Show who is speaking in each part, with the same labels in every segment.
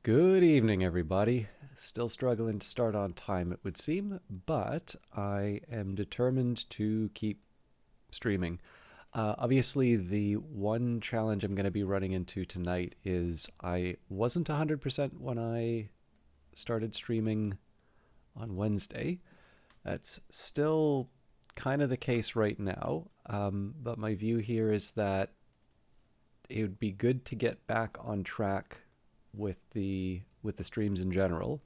Speaker 1: Good evening, everybody. Still struggling to start on time, it would seem, but I am determined to keep streaming. Obviously, the one challenge I'm going to be running into tonight is I wasn't 100% when I started streaming on Wednesday. That's still kind of the case right now, but my view here is that it would be good to get back on track with the streams in general,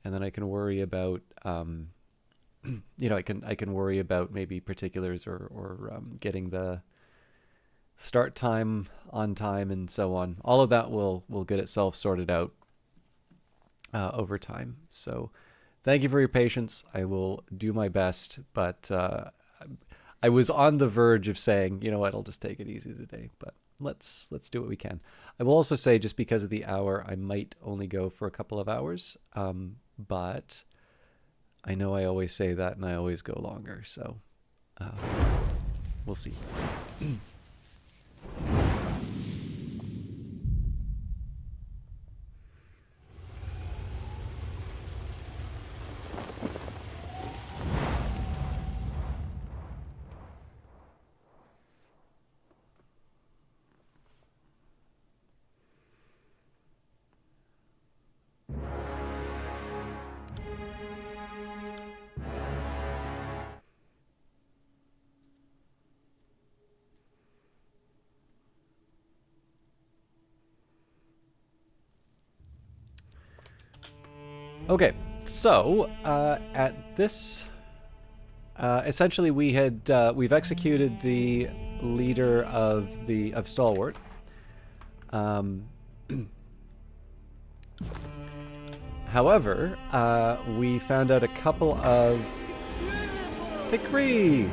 Speaker 1: and then I can worry about I can worry about maybe particulars or getting the start time on time and so on. All of that will get itself sorted out over time. So thank you for your patience. I will do my best, but I was on the verge of saying, you know what, I'll just take it easy today, but let's do what we can. I will also say, just because of the hour, I might only go for a couple of hours, but I know I always say that and I always go longer, so we'll see. Okay, so at this, essentially we've executed the leader of Stalwart. However, we found out a couple of decree.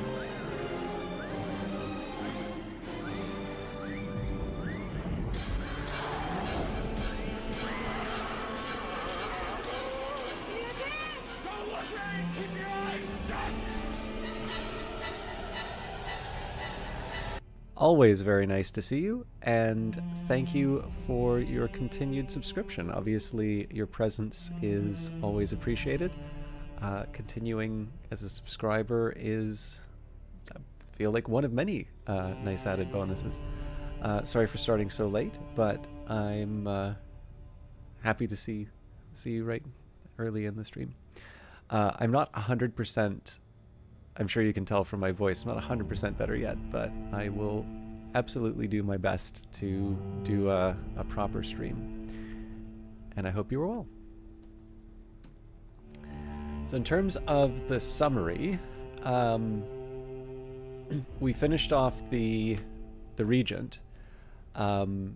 Speaker 1: Always very nice to see you, and thank you for your continued subscription. Obviously, your presence is always appreciated. Continuing as a subscriber is, I feel like, one of many nice added bonuses. Sorry for starting so late, but I'm happy to see you right early in the stream. I'm not 100%. I'm sure you can tell from my voice, I'm not 100% better yet, but I will absolutely do my best to do a proper stream. And I hope you are well. So in terms of the summary, we finished off the Regent. We're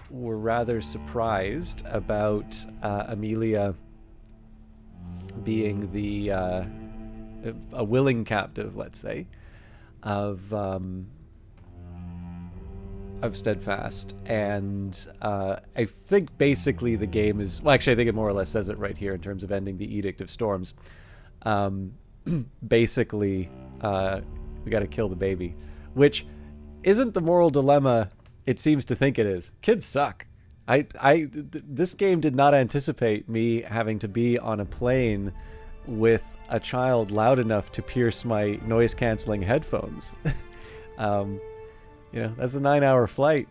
Speaker 1: rather surprised about Amelia being a willing captive, let's say, of Steadfast, and I think basically the game is, well, actually I think it more or less says it right here in terms of ending the Edict of Storms. Basically, we got to kill the baby, which isn't the moral dilemma it seems to think it is. Kids suck. This game did not anticipate me having to be on a plane with a child loud enough to pierce my noise-canceling headphones. That's a 9-hour flight.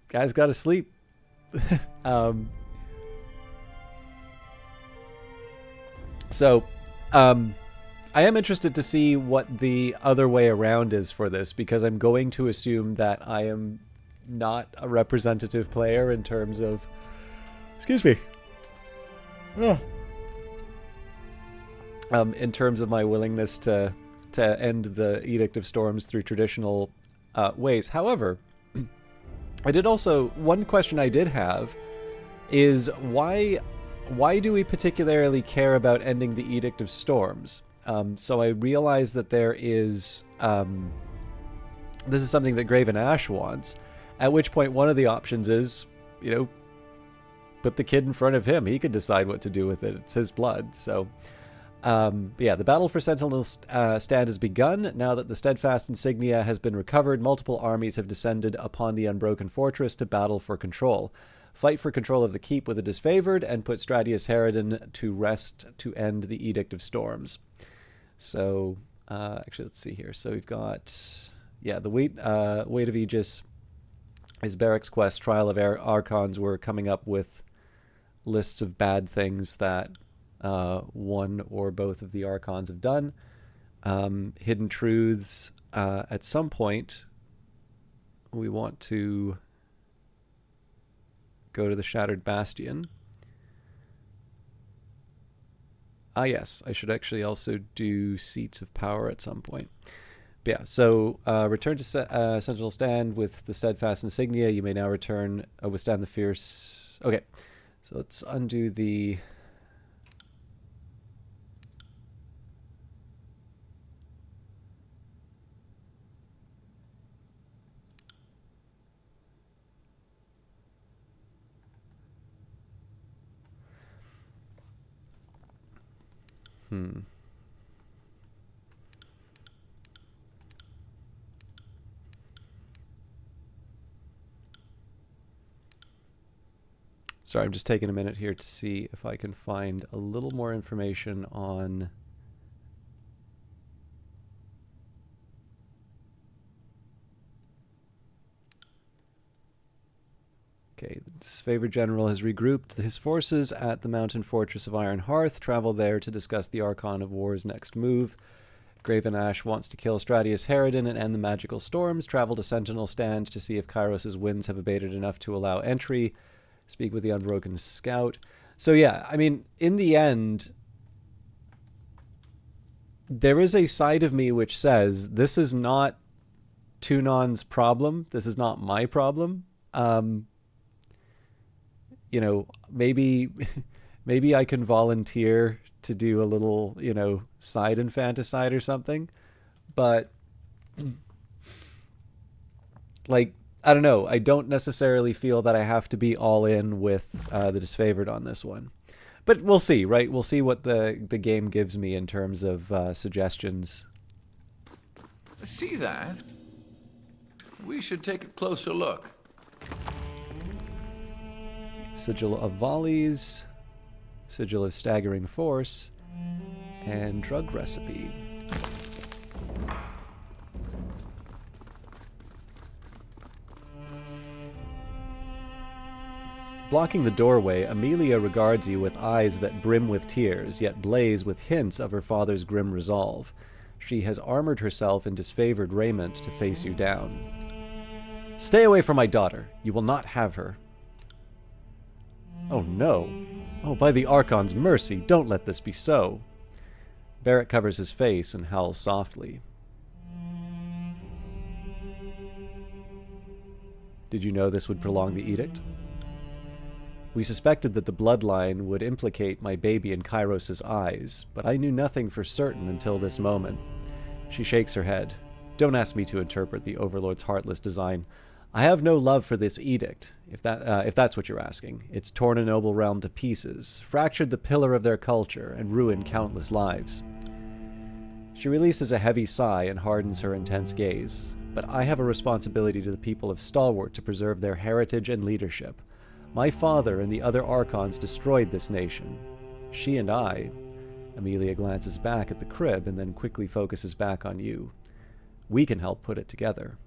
Speaker 1: Guys gotta sleep. So, I am interested to see what the other way around is for this, because I'm going to assume that I am not a representative player in terms of... Excuse me. In terms of my willingness to end the Edict of Storms through traditional ways. However, one question I did have is why do we particularly care about ending the Edict of Storms? So I realize that there is this is something that Graven Ash wants, at which point one of the options is, put the kid in front of him. He could decide what to do with it. It's his blood. So Yeah, the battle for Sentinel Stand has begun. Now that the steadfast insignia has been recovered, multiple armies have descended upon the unbroken fortress to battle for control. Fight for control of the keep with the disfavored, and put Stratius Harridan to rest to end the Edict of Storms. So, actually, let's see here. So we've got, yeah, the Weight of Aegis is Barrack's quest. Trial of Archons. We're coming up with lists of bad things that one or both of the Archons have done. Hidden Truths. At some point, we want to go to the Shattered Bastion. Ah, yes, I should actually also do Seats of Power at some point. But yeah, so return to Sentinel Stand with the Steadfast Insignia. You may now return, withstand the fierce... Okay, so let's undo the... Sorry, I'm just taking a minute here to see if I can find a little more information on... Okay, the disfavored general has regrouped his forces at the mountain fortress of Iron Hearth. Travel there to discuss the Archon of War's next move. Graven Ash wants to kill Stratius Harridan and end the magical storms. Travel to Sentinel Stand to see if Kairos' winds have abated enough to allow entry. Speak with the Unbroken Scout. So yeah, I mean, in the end, there is a side of me which says, this is not Tunon's problem. This is not my problem. You know, maybe I can volunteer to do a little, you know, side infanticide or something. But, like, I don't know. I don't necessarily feel that I have to be all in with the disfavored on this one. But we'll see, right? We'll see what the game gives me in terms of suggestions.
Speaker 2: See that? We should take a closer look.
Speaker 1: Sigil of Volleys, Sigil of Staggering Force, and Drug Recipe. Blocking the doorway, Amelia regards you with eyes that brim with tears, yet blaze with hints of her father's grim resolve. She has armored herself in disfavored raiment to face you down. Stay away from my daughter. You will not have her. Oh no. Oh, by the Archon's mercy, don't let this be so. Barrett covers his face and howls softly. Did you know this would prolong the edict? We suspected that the bloodline would implicate my baby in Kairos' eyes, but I knew nothing for certain until this moment. She shakes her head. Don't ask me to interpret the Overlord's heartless design. I have no love for this edict, if that's what you're asking. It's torn a noble realm to pieces, fractured the pillar of their culture, and ruined countless lives. She releases a heavy sigh and hardens her intense gaze. But I have a responsibility to the people of Stalwart to preserve their heritage and leadership. My father and the other Archons destroyed this nation. She and I... Amelia glances back at the crib and then quickly focuses back on you. We can help put it together.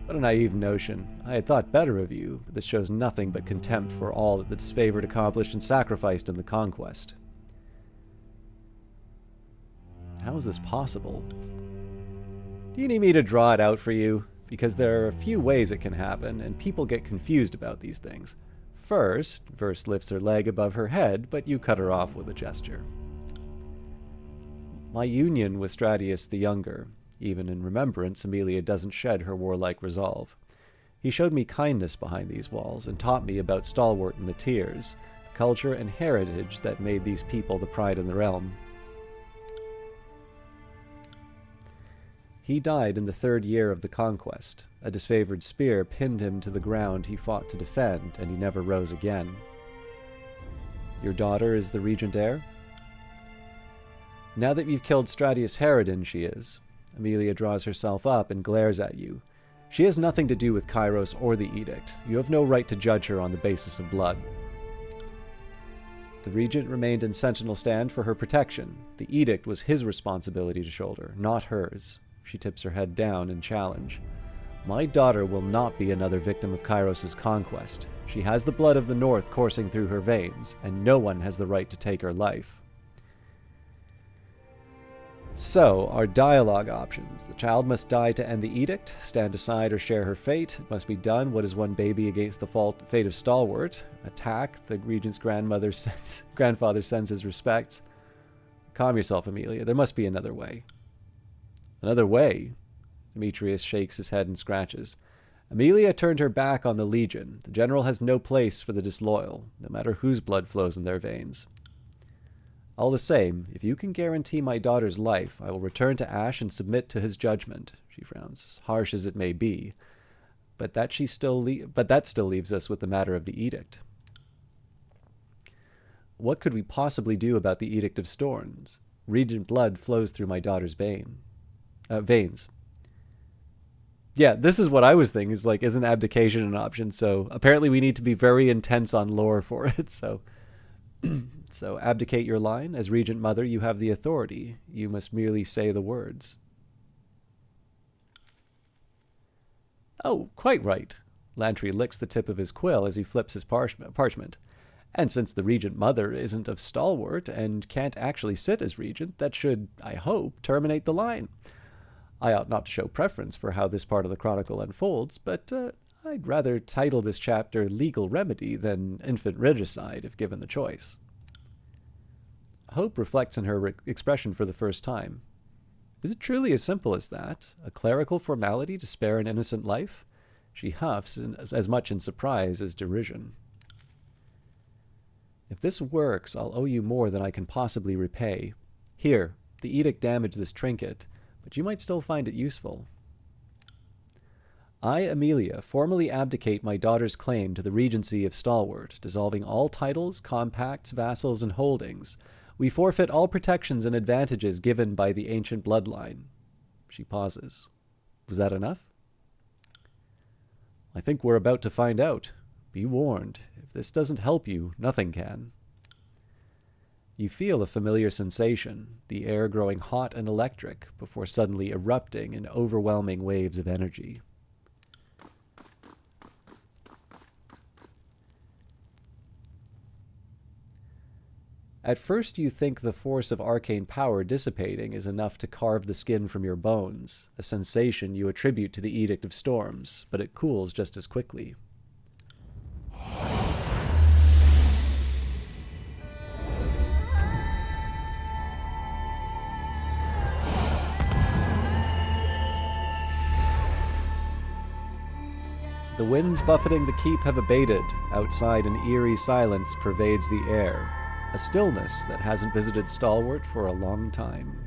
Speaker 1: What a naive notion. I had thought better of you, but this shows nothing but contempt for all that the disfavored accomplished and sacrificed in the conquest. How is this possible? Do you need me to draw it out for you? Because there are a few ways it can happen, and people get confused about these things. First, Verse lifts her leg above her head, but you cut her off with a gesture. My union with Stratius the Younger. Even in remembrance, Amelia doesn't shed her warlike resolve. He showed me kindness behind these walls, and taught me about Stalwart and the Tears, the culture and heritage that made these people the pride in the realm. He died in the 3rd year of the conquest. A disfavored spear pinned him to the ground he fought to defend, and he never rose again. Your daughter is the regent heir? Now that you've killed Stratius Herodin, she is. Amelia draws herself up and glares at you. She has nothing to do with Kairos or the Edict. You have no right to judge her on the basis of blood. The Regent remained in Sentinel Stand for her protection. The Edict was his responsibility to shoulder, not hers. She tips her head down in challenge. My daughter will not be another victim of Kairos' conquest. She has the blood of the North coursing through her veins, and no one has the right to take her life. So, our dialogue options. The child must die to end the edict, stand aside or share her fate. It must be done. What is one baby against the fate of Stalwart? Attack. The Regent's grandfather sends his respects. Calm yourself, Amelia. There must be another way. Another way? Demetrius shakes his head and scratches. Amelia turned her back on the Legion. The general has no place for the disloyal, no matter whose blood flows in their veins. All the same, if you can guarantee my daughter's life, I will return to Ash and submit to his judgment. She frowns, harsh as it may be. But that still leaves us with the matter of the edict. What could we possibly do about the Edict of Storms? Regent blood flows through my daughter's veins. Yeah, this is what I was thinking. Is like, isn't abdication an option? So apparently we need to be very intense on lore for it. So abdicate your line. As Regent Mother, you have the authority. You must merely say the words. Oh, quite right. Lantry licks the tip of his quill as he flips his parchment. And since the Regent Mother isn't of Stalwart and can't actually sit as Regent, that should, I hope, terminate the line. I ought not to show preference for how this part of the chronicle unfolds, but I'd rather title this chapter Legal Remedy than Infant Regicide if given the choice. Hope reflects in her expression for the first time. Is it truly as simple as that? A clerical formality to spare an innocent life? She huffs as much in surprise as derision. If this works, I'll owe you more than I can possibly repay. Here, the edict damaged this trinket, but you might still find it useful. I, Amelia, formally abdicate my daughter's claim to the regency of Stalwart, dissolving all titles, compacts, vassals, and holdings. We forfeit all protections and advantages given by the ancient bloodline. She pauses. Was that enough? I think we're about to find out. Be warned. If this doesn't help you, nothing can. You feel a familiar sensation, the air growing hot and electric before suddenly erupting in overwhelming waves of energy. At first you think the force of arcane power dissipating is enough to carve the skin from your bones, a sensation you attribute to the Edict of Storms, but it cools just as quickly. The winds buffeting the keep have abated. Outside, an eerie silence pervades the air. A stillness that hasn't visited Stalwart for a long time.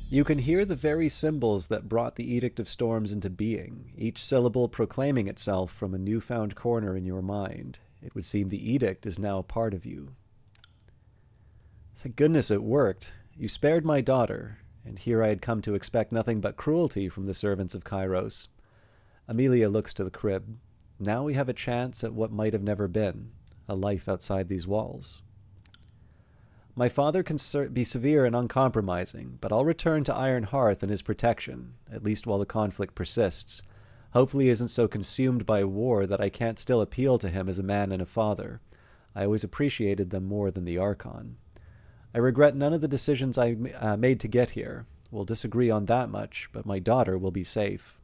Speaker 1: You can hear the very symbols that brought the Edict of Storms into being, each syllable proclaiming itself from a newfound corner in your mind. It would seem the edict is now a part of you. Thank goodness it worked. You spared my daughter, and here I had come to expect nothing but cruelty from the servants of Kairos. Amelia looks to the crib. Now we have a chance at what might have never been. A life outside these walls. My father can be severe and uncompromising, but I'll return to Iron Hearth and his protection, at least while the conflict persists. Hopefully he isn't so consumed by war that I can't still appeal to him as a man and a father. I always appreciated them more than the Archon. I regret none of the decisions I made to get here. We'll disagree on that much, but my daughter will be safe.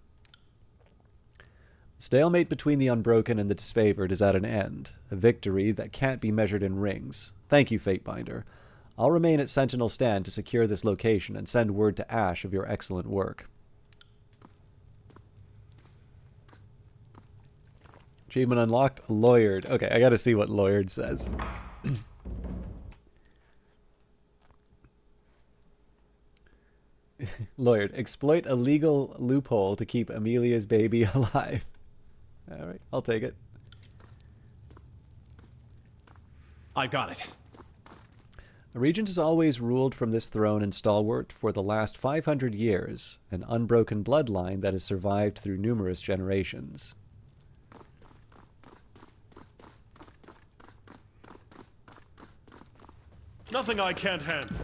Speaker 1: Stalemate between the Unbroken and the Disfavored is at an end, a victory that can't be measured in rings. Thank you, Fatebinder. I'll remain at Sentinel Stand to secure this location and send word to Ash of your excellent work. Achievement unlocked, Lawyered. Okay, I gotta see what Lawyered says. Lawyered, exploit a legal loophole to keep Amelia's baby alive. All right, I'll take it.
Speaker 3: I got it.
Speaker 1: The regent has always ruled from this throne and stalwart for the last 500 years, an unbroken bloodline that has survived through numerous generations.
Speaker 3: Nothing I can't handle.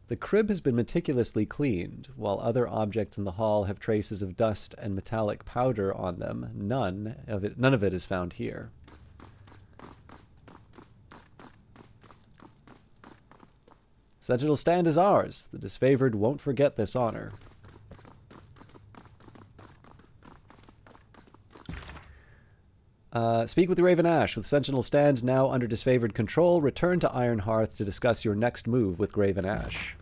Speaker 1: The crib has been meticulously cleaned, while other objects in the hall have traces of dust and metallic powder on them. None of it is found here. Sentinel stand is ours. The disfavored won't forget this honor. Speak with Raven Ash. With Sentinel stand now under disfavored control, return to Iron Hearth to discuss your next move with Raven Ash.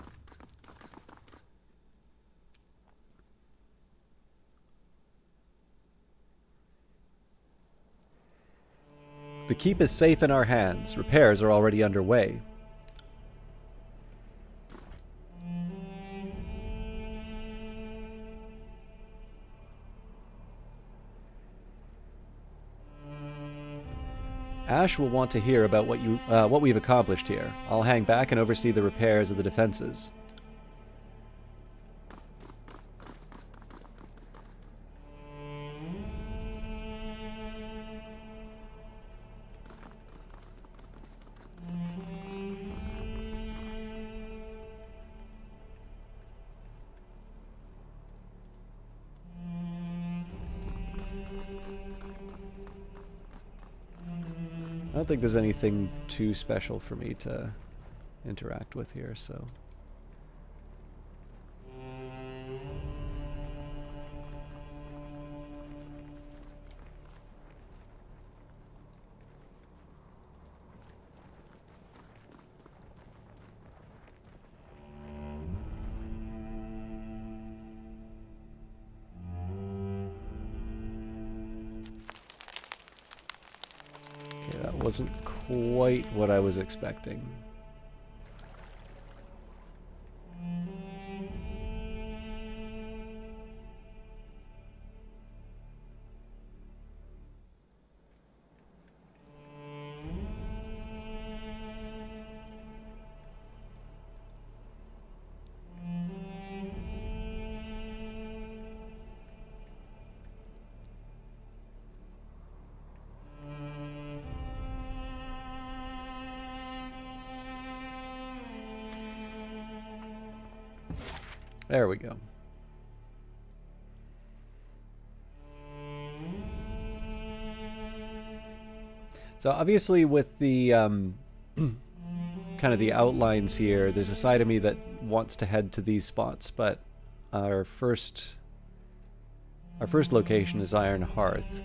Speaker 1: The keep is safe in our hands. Repairs are already underway. Ash will want to hear about what we've accomplished here. I'll hang back and oversee the repairs of the defenses. I don't think there's anything too special for me to interact with here, so... That wasn't quite what I was expecting. There we go. So obviously with the kind of the outlines here, there's a side of me that wants to head to these spots, but our first location is Iron Hearth.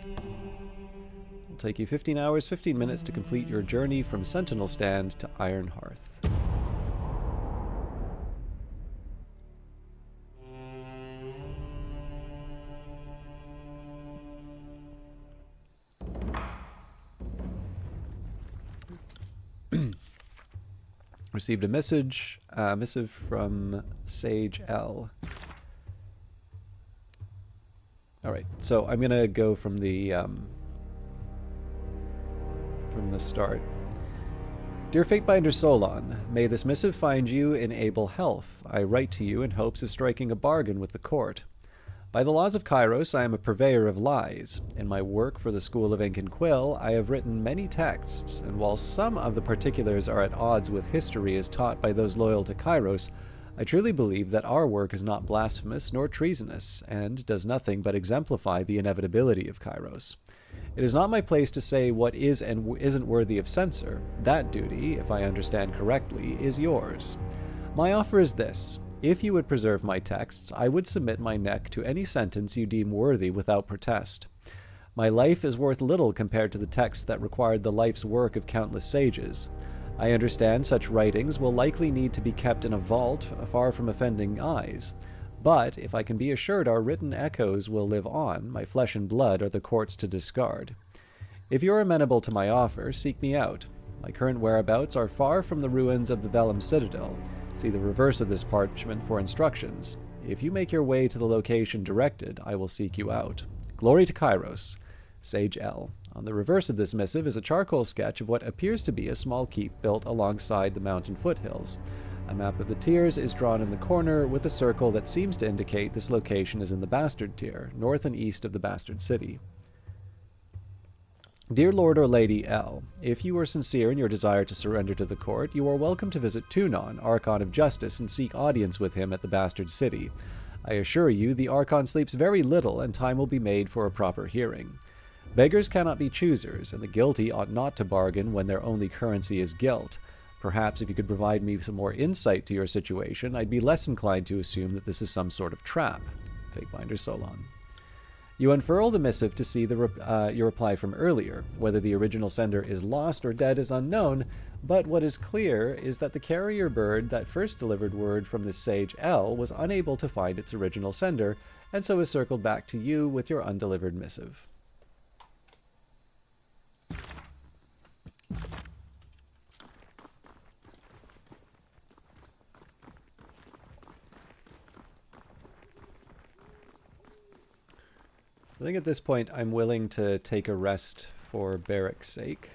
Speaker 1: It'll take you 15 hours, 15 minutes to complete your journey from Sentinel Stand to Iron Hearth. Received a missive from Sage L. Alright, so I'm gonna go from the start. Dear Fatebinder Solon, may this missive find you in able health. I write to you in hopes of striking a bargain with the court. By the laws of Kairos, I am a purveyor of lies. In my work for the School of Ink and Quill, I have written many texts, and while some of the particulars are at odds with history as taught by those loyal to Kairos, I truly believe that our work is not blasphemous nor treasonous, and does nothing but exemplify the inevitability of Kairos. It is not my place to say what is and isn't worthy of censor. That duty, if I understand correctly, is yours. My offer is this. If you would preserve my texts, I would submit my neck to any sentence you deem worthy without protest. My life is worth little compared to the texts that required the life's work of countless sages. I understand such writings will likely need to be kept in a vault far from offending eyes. But if I can be assured our written echoes will live on, my flesh and blood are the court's to discard. If you are amenable to my offer, seek me out. My current whereabouts are far from the ruins of the Vellum Citadel. See the reverse of this parchment for instructions. If you make your way to the location directed, I will seek you out. Glory to Kairos. Sage L. On the reverse of this missive is a charcoal sketch of what appears to be a small keep built alongside the mountain foothills. A map of the tiers is drawn in the corner with a circle that seems to indicate this location is in the Bastard tier, north and east of the Bastard City. Dear Lord or Lady L, if you are sincere in your desire to surrender to the court, you are welcome to visit Tunon, Archon of Justice, and seek audience with him at the Bastard City. I assure you, the Archon sleeps very little, and time will be made for a proper hearing. Beggars cannot be choosers, and the guilty ought not to bargain when their only currency is guilt. Perhaps if you could provide me some more insight to your situation, I'd be less inclined to assume that this is some sort of trap. Fatebinder Solon. You unfurl the missive to see your reply from earlier. Whether the original sender is lost or dead is unknown, but what is clear is that the carrier bird that first delivered word from this sage L was unable to find its original sender, and so is circled back to you with your undelivered missive. So I think at this point I'm willing to take a rest for Barrick's sake.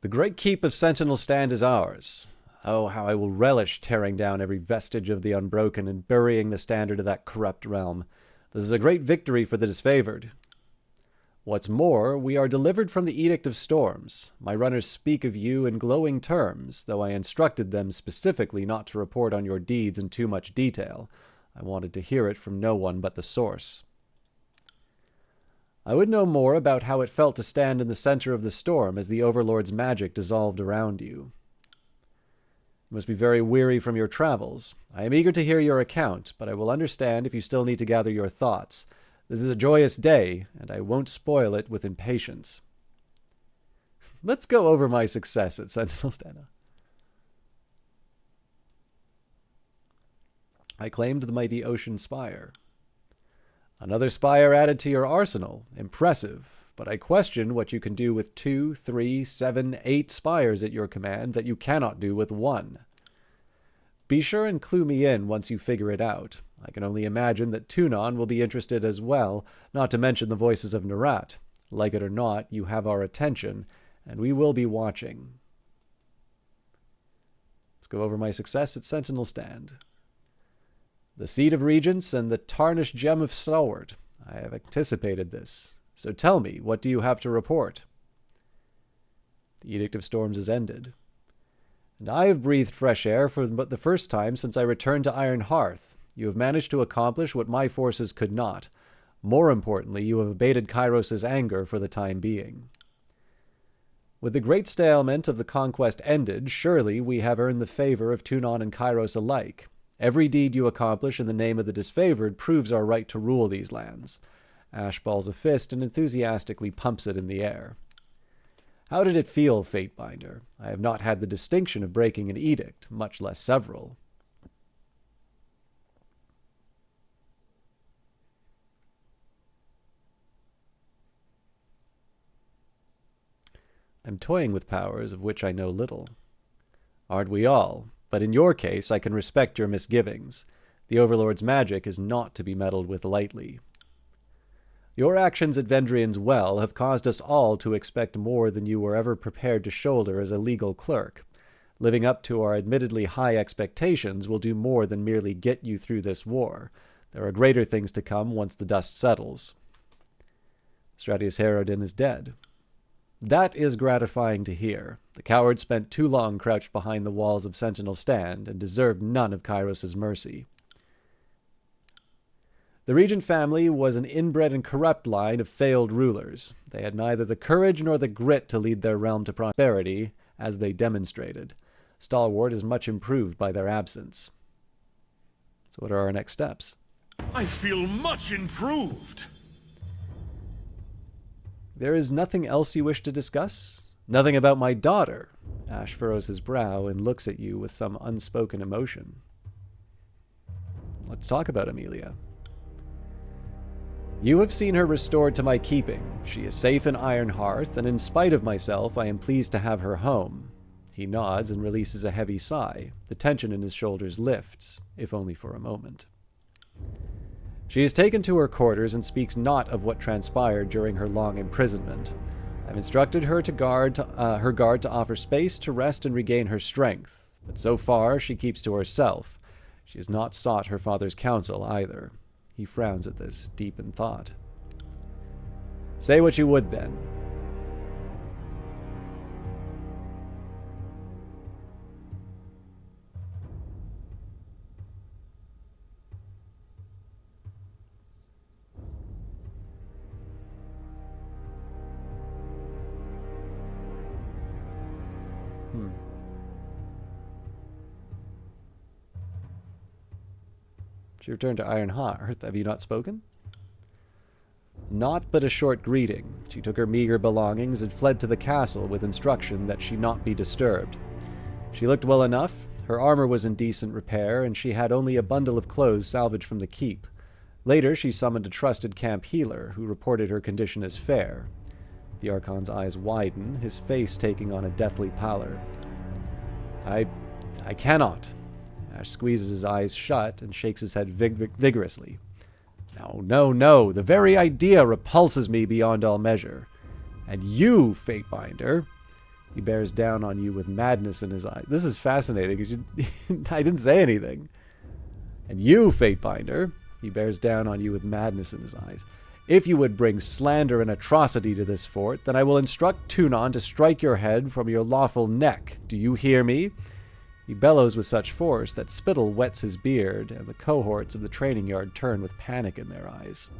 Speaker 1: The great keep of Sentinel Stand is ours. Oh, how I will relish tearing down every vestige of the Unbroken and burying the standard of that corrupt realm. This is a great victory for the disfavored. What's more, we are delivered from the Edict of Storms. My runners speak of you in glowing terms, though I instructed them specifically not to report on your deeds in too much detail. I wanted to hear it from no one but the source. I would know more about how it felt to stand in the center of the storm as the Overlord's magic dissolved around you. You must be very weary from your travels. I am eager to hear your account, but I will understand if you still need to gather your thoughts. This is a joyous day, and I won't spoil it with impatience. Let's go over my success at Sentinel Stand. I claimed the mighty Ocean Spire. Another spire added to your arsenal. Impressive. But I question what you can do with 2, 3, 7, 8 spires at your command that you cannot do with 1. Be sure and clue me in once you figure it out. I can only imagine that Tunon will be interested as well, not to mention the voices of Narat. Like it or not, you have our attention, and we will be watching. Let's go over my success at Sentinel Stand. The Seed of Regents and the Tarnished Gem of Stalwart. I have anticipated this. So tell me, what do you have to report? The Edict of Storms is ended. And I have breathed fresh air for but the first time since I returned to Iron Hearth. You have managed to accomplish what my forces could not. More importantly, you have abated Kairos' anger for the time being. With the great stalemate of the conquest ended, surely we have earned the favor of Tunon and Kairos alike. Every deed you accomplish in the name of the disfavored proves our right to rule these lands. Ash balls a fist and enthusiastically pumps it in the air. How did it feel, Fatebinder? I have not had the distinction of breaking an edict, much less several. I'm toying with powers of which I know little. Aren't we all? But in your case, I can respect your misgivings. The Overlord's magic is not to be meddled with lightly. Your actions at Vendrian's Well have caused us all to expect more than you were ever prepared to shoulder as a legal clerk. Living up to our admittedly high expectations will do more than merely get you through this war. There are greater things to come once the dust settles. Stratius Herodin is dead. That is gratifying to hear. The coward spent too long crouched behind the walls of Sentinel Stand and deserved none of Kairos' mercy. The Regent family was an inbred and corrupt line of failed rulers. They had neither the courage nor the grit to lead their realm to prosperity, as they demonstrated. Stalwart is much improved by their absence. So what are our next steps?
Speaker 3: I feel much improved.
Speaker 1: There is nothing else you wish to discuss? Nothing about my daughter? Ash furrows his brow and looks at you with some unspoken emotion. Let's talk about Amelia. You have seen her restored to my keeping. She is safe in Ironhearth, and in spite of myself, I am pleased to have her home. He nods and releases a heavy sigh. The tension in his shoulders lifts, if only for a moment. She is taken to her quarters and speaks not of what transpired during her long imprisonment. I've instructed her guard to offer space to rest and regain her strength, but so far she keeps to herself. She has not sought her father's counsel either. He frowns at this, deep in thought. Say what you would, then. She returned to Ironhearth. Have you not spoken? Naught but a short greeting. She took her meager belongings and fled to the castle with instruction that she not be disturbed. She looked well enough. Her armor was in decent repair, and she had only a bundle of clothes salvaged from the keep. Later, she summoned a trusted camp healer, who reported her condition as fair. The Archon's eyes widen, his face taking on a deathly pallor. I cannot. Ash squeezes his eyes shut and shakes his head vigorously. No. The very idea repulses me beyond all measure. And you, Fatebinder, he bears down on you with madness in his eyes. This is fascinating. I didn't say anything. And you, Fatebinder, he bears down on you with madness in his eyes. If you would bring slander and atrocity to this fort, then I will instruct Tunon to strike your head from your lawful neck. Do you hear me? He bellows with such force that spittle wets his beard, and the cohorts of the training yard turn with panic in their eyes.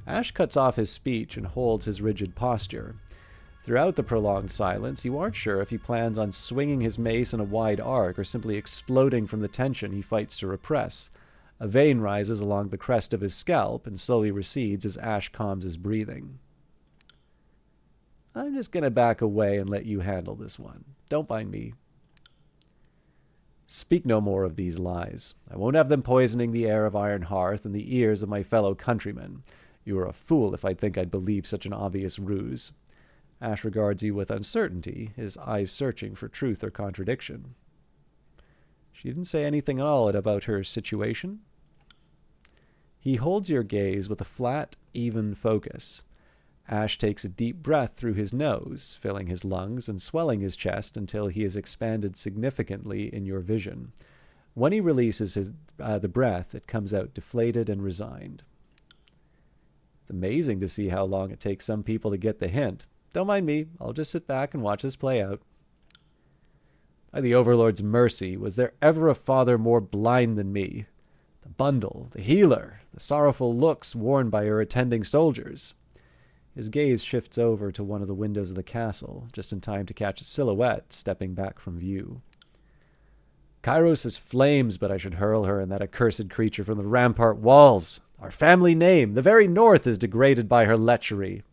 Speaker 1: Ash cuts off his speech and holds his rigid posture. Throughout the prolonged silence, you aren't sure if he plans on swinging his mace in a wide arc or simply exploding from the tension he fights to repress. A vein rises along the crest of his scalp and slowly recedes as Ash calms his breathing. I'm just going to back away and let you handle this one. Don't mind me. Speak no more of these lies. I won't have them poisoning the air of Ironhearth and the ears of my fellow countrymen. You are a fool if I think I'd believe such an obvious ruse. Ash regards you with uncertainty, his eyes searching for truth or contradiction. She didn't say anything at all about her situation. He holds your gaze with a flat, even focus. Ash takes a deep breath through his nose, filling his lungs and swelling his chest until he is expanded significantly in your vision. When he releases the breath, it comes out deflated and resigned. It's amazing to see how long it takes some people to get the hint. Don't mind me. I'll just sit back and watch this play out. By the Overlord's mercy, was there ever a father more blind than me? The bundle, the healer, the sorrowful looks worn by her attending soldiers. His gaze shifts over to one of the windows of the castle, just in time to catch a silhouette stepping back from view. Kairos is flames, but I should hurl her and that accursed creature from the rampart walls. Our family name, the very north, is degraded by her lechery.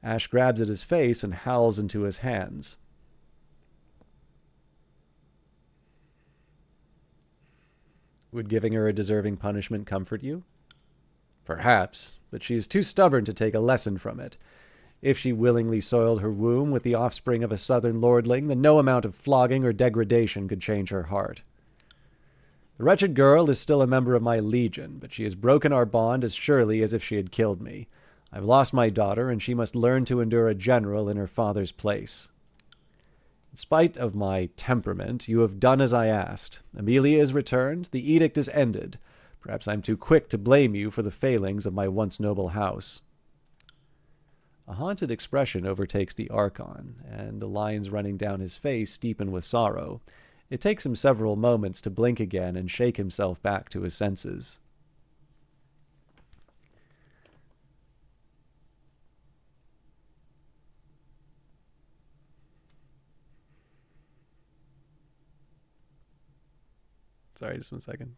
Speaker 1: Ash grabs at his face and howls into his hands. Would giving her a deserving punishment comfort you? Perhaps, but she is too stubborn to take a lesson from it. If she willingly soiled her womb with the offspring of a southern lordling, then no amount of flogging or degradation could change her heart. The wretched girl is still a member of my legion, but she has broken our bond as surely as if she had killed me. I've lost my daughter, and she must learn to endure a general in her father's place. In spite of my temperament, you have done as I asked. Amelia is returned, the edict is ended. Perhaps I'm too quick to blame you for the failings of my once noble house. A haunted expression overtakes the Archon, and the lines running down his face deepen with sorrow. It takes him several moments to blink again and shake himself back to his senses. Sorry, just 1 second.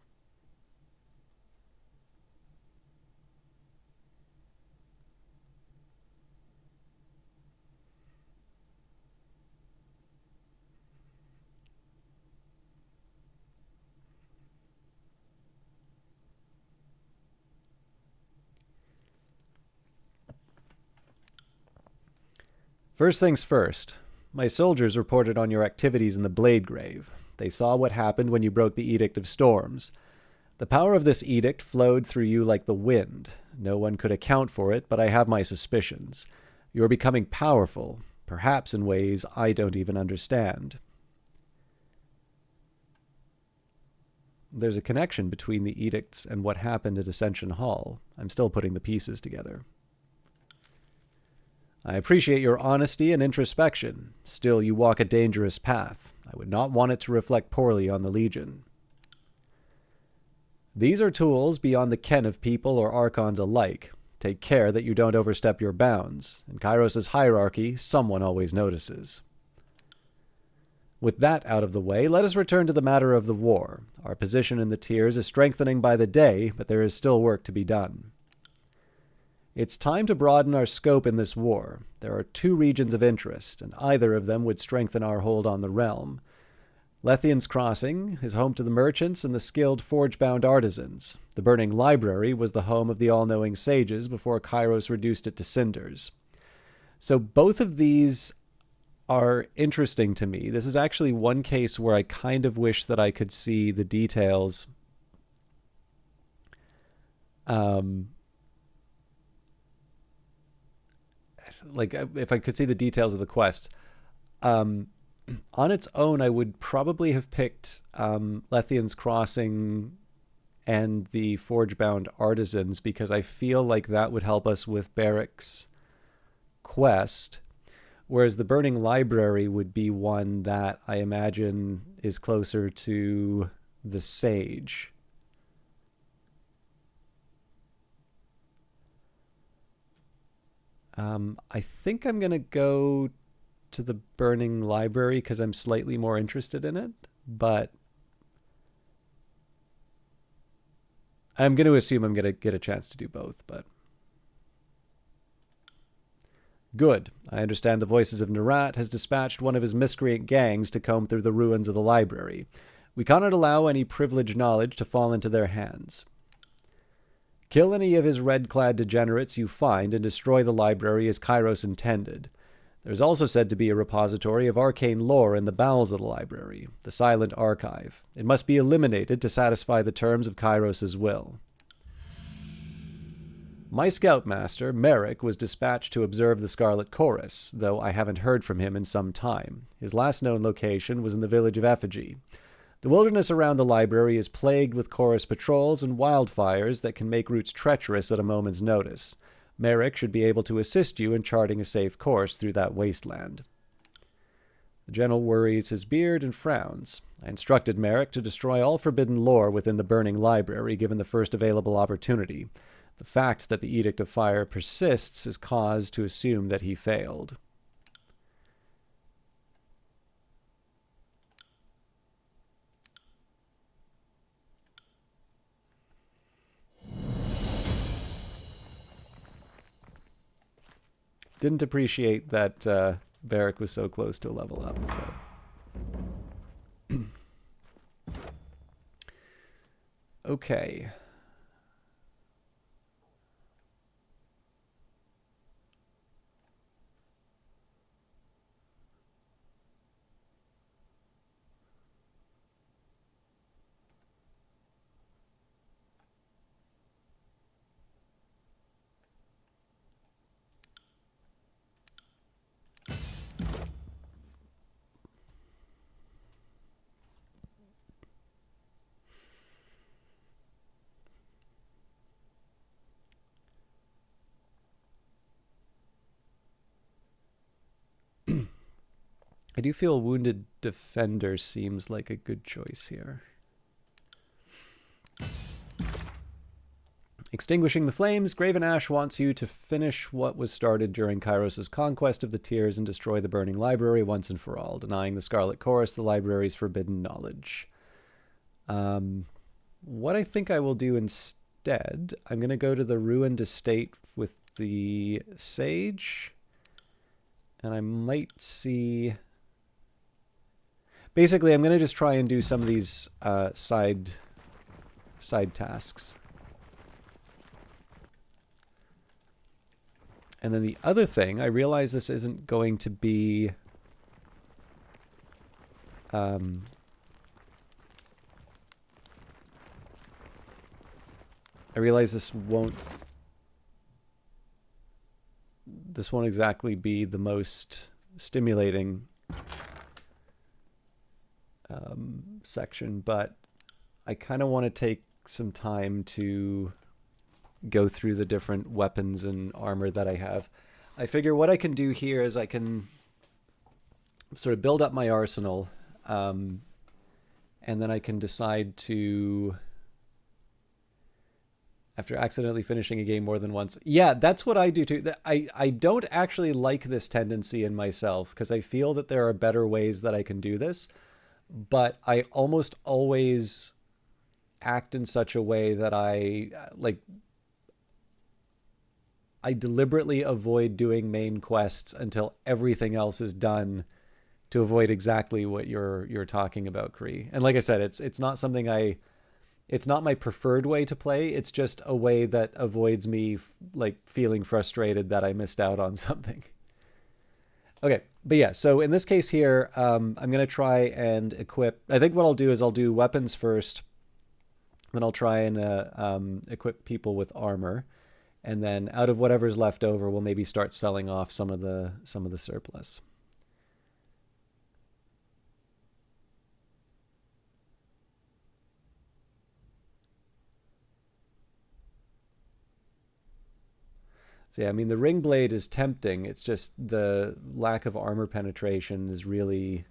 Speaker 1: First things first. My soldiers reported on your activities in the Blade Grave. They saw what happened when you broke the Edict of Storms. The power of this edict flowed through you like the wind. No one could account for it, but I have my suspicions. You are becoming powerful, perhaps in ways I don't even understand. There's a connection between the edicts and what happened at Ascension Hall. I'm still putting the pieces together. I appreciate your honesty and introspection. Still, you walk a dangerous path. I would not want it to reflect poorly on the Legion. These are tools beyond the ken of people or Archons alike. Take care that you don't overstep your bounds. In Kairos' hierarchy, someone always notices. With that out of the way, let us return to the matter of the war. Our position in the tiers is strengthening by the day, but there is still work to be done. It's time to broaden our scope in this war. There are 2 regions of interest, and either of them would strengthen our hold on the realm. Lethian's Crossing is home to the merchants and the skilled forge-bound artisans. The Burning Library was the home of the all-knowing sages before Kairos reduced it to cinders. So both of these are interesting to me. This is actually one case where I kind of wish that I could see the details. Like, if I could see the details of the quest. On its own, I would probably have picked Lethian's Crossing and the Forge-Bound Artisans, because I feel like that would help us with Barrick's quest, whereas the Burning Library would be one that I imagine is closer to the Sage. I think I'm going to go to the Burning Library because I'm slightly more interested in it, but I'm going to assume I'm going to get a chance to do both. But good. I understand the Voices of Nerat has dispatched one of his miscreant gangs to comb through the ruins of the library. We cannot allow any privileged knowledge to fall into their hands. Kill any of his red-clad degenerates you find and destroy the library as Kairos intended. There is also said to be a repository of arcane lore in the bowels of the library, the Silent Archive. It must be eliminated to satisfy the terms of Kairos' will. My scoutmaster, Merrick, was dispatched to observe the Scarlet Chorus, though I haven't heard from him in some time. His last known location was in the village of Effigy. The wilderness around the library is plagued with chorus patrols and wildfires that can make routes treacherous at a moment's notice. Merrick should be able to assist you in charting a safe course through that wasteland. The general worries his beard and frowns. I instructed Merrick to destroy all forbidden lore within the Burning Library given the first available opportunity. The fact that the Edict of Fire persists is cause to assume that he failed. Didn't appreciate that Varric was so close to a level up, so. Okay. I do feel Wounded Defender seems like a good choice here. Extinguishing the flames, Graven Ash wants you to finish what was started during Kairos' conquest of the Tiers and destroy the Burning Library once and for all, denying the Scarlet Chorus the library's forbidden knowledge. What I think I will do instead, I'm going to go to the Ruined Estate with the Sage, and I might see... Basically, I'm going to just try and do some of these side tasks. And then the other thing, I realize this isn't going to be... I realize this won't exactly be the most stimulating section, but I kind of want to take some time to go through the different weapons and armor that I have. I figure what I can do here is I can sort of build up my arsenal, and then I can decide to, after accidentally finishing a game more than once. Yeah, that's what I do too. I don't actually like this tendency in myself, because I feel that there are better ways that I can do this, but I almost always act in such a way that I deliberately avoid doing main quests until everything else is done, to avoid exactly what you're talking about, Kree. And like I said, it's not something it's not my preferred way to play. It's just a way that avoids me like feeling frustrated that I missed out on something. Okay, but yeah, so in this case here, I'm going to try and equip... I think what I'll do is I'll do weapons first, then I'll try and equip people with armor, and then out of whatever's left over, we'll maybe start selling off some of the surplus. So yeah, I mean, the ring blade is tempting. It's just the lack of armor penetration is really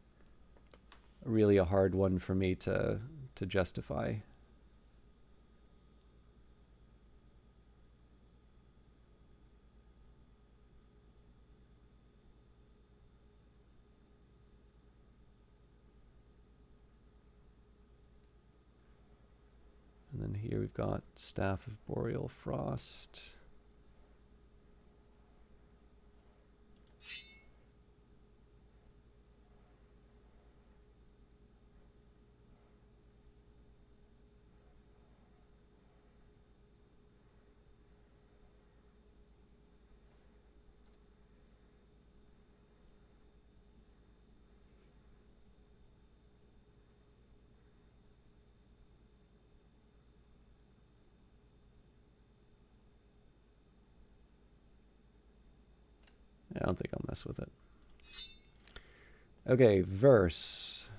Speaker 1: a hard one for me to justify. And then here we've got Staff of Boreal Frost. I don't think I'll mess with it. Okay, verse.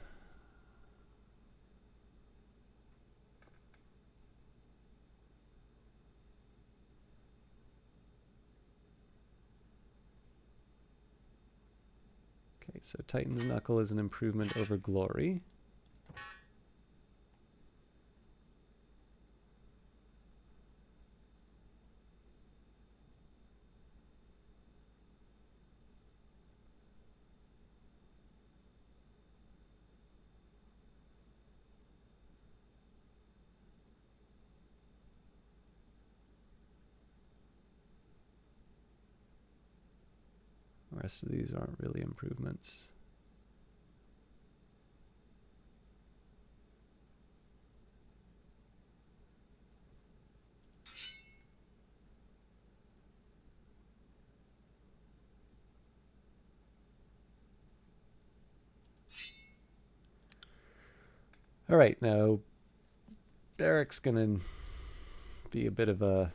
Speaker 1: Okay, so Titan's Knuckle is an improvement over Glory. The rest of these aren't really improvements. All right, now Barrack's gonna be a bit of a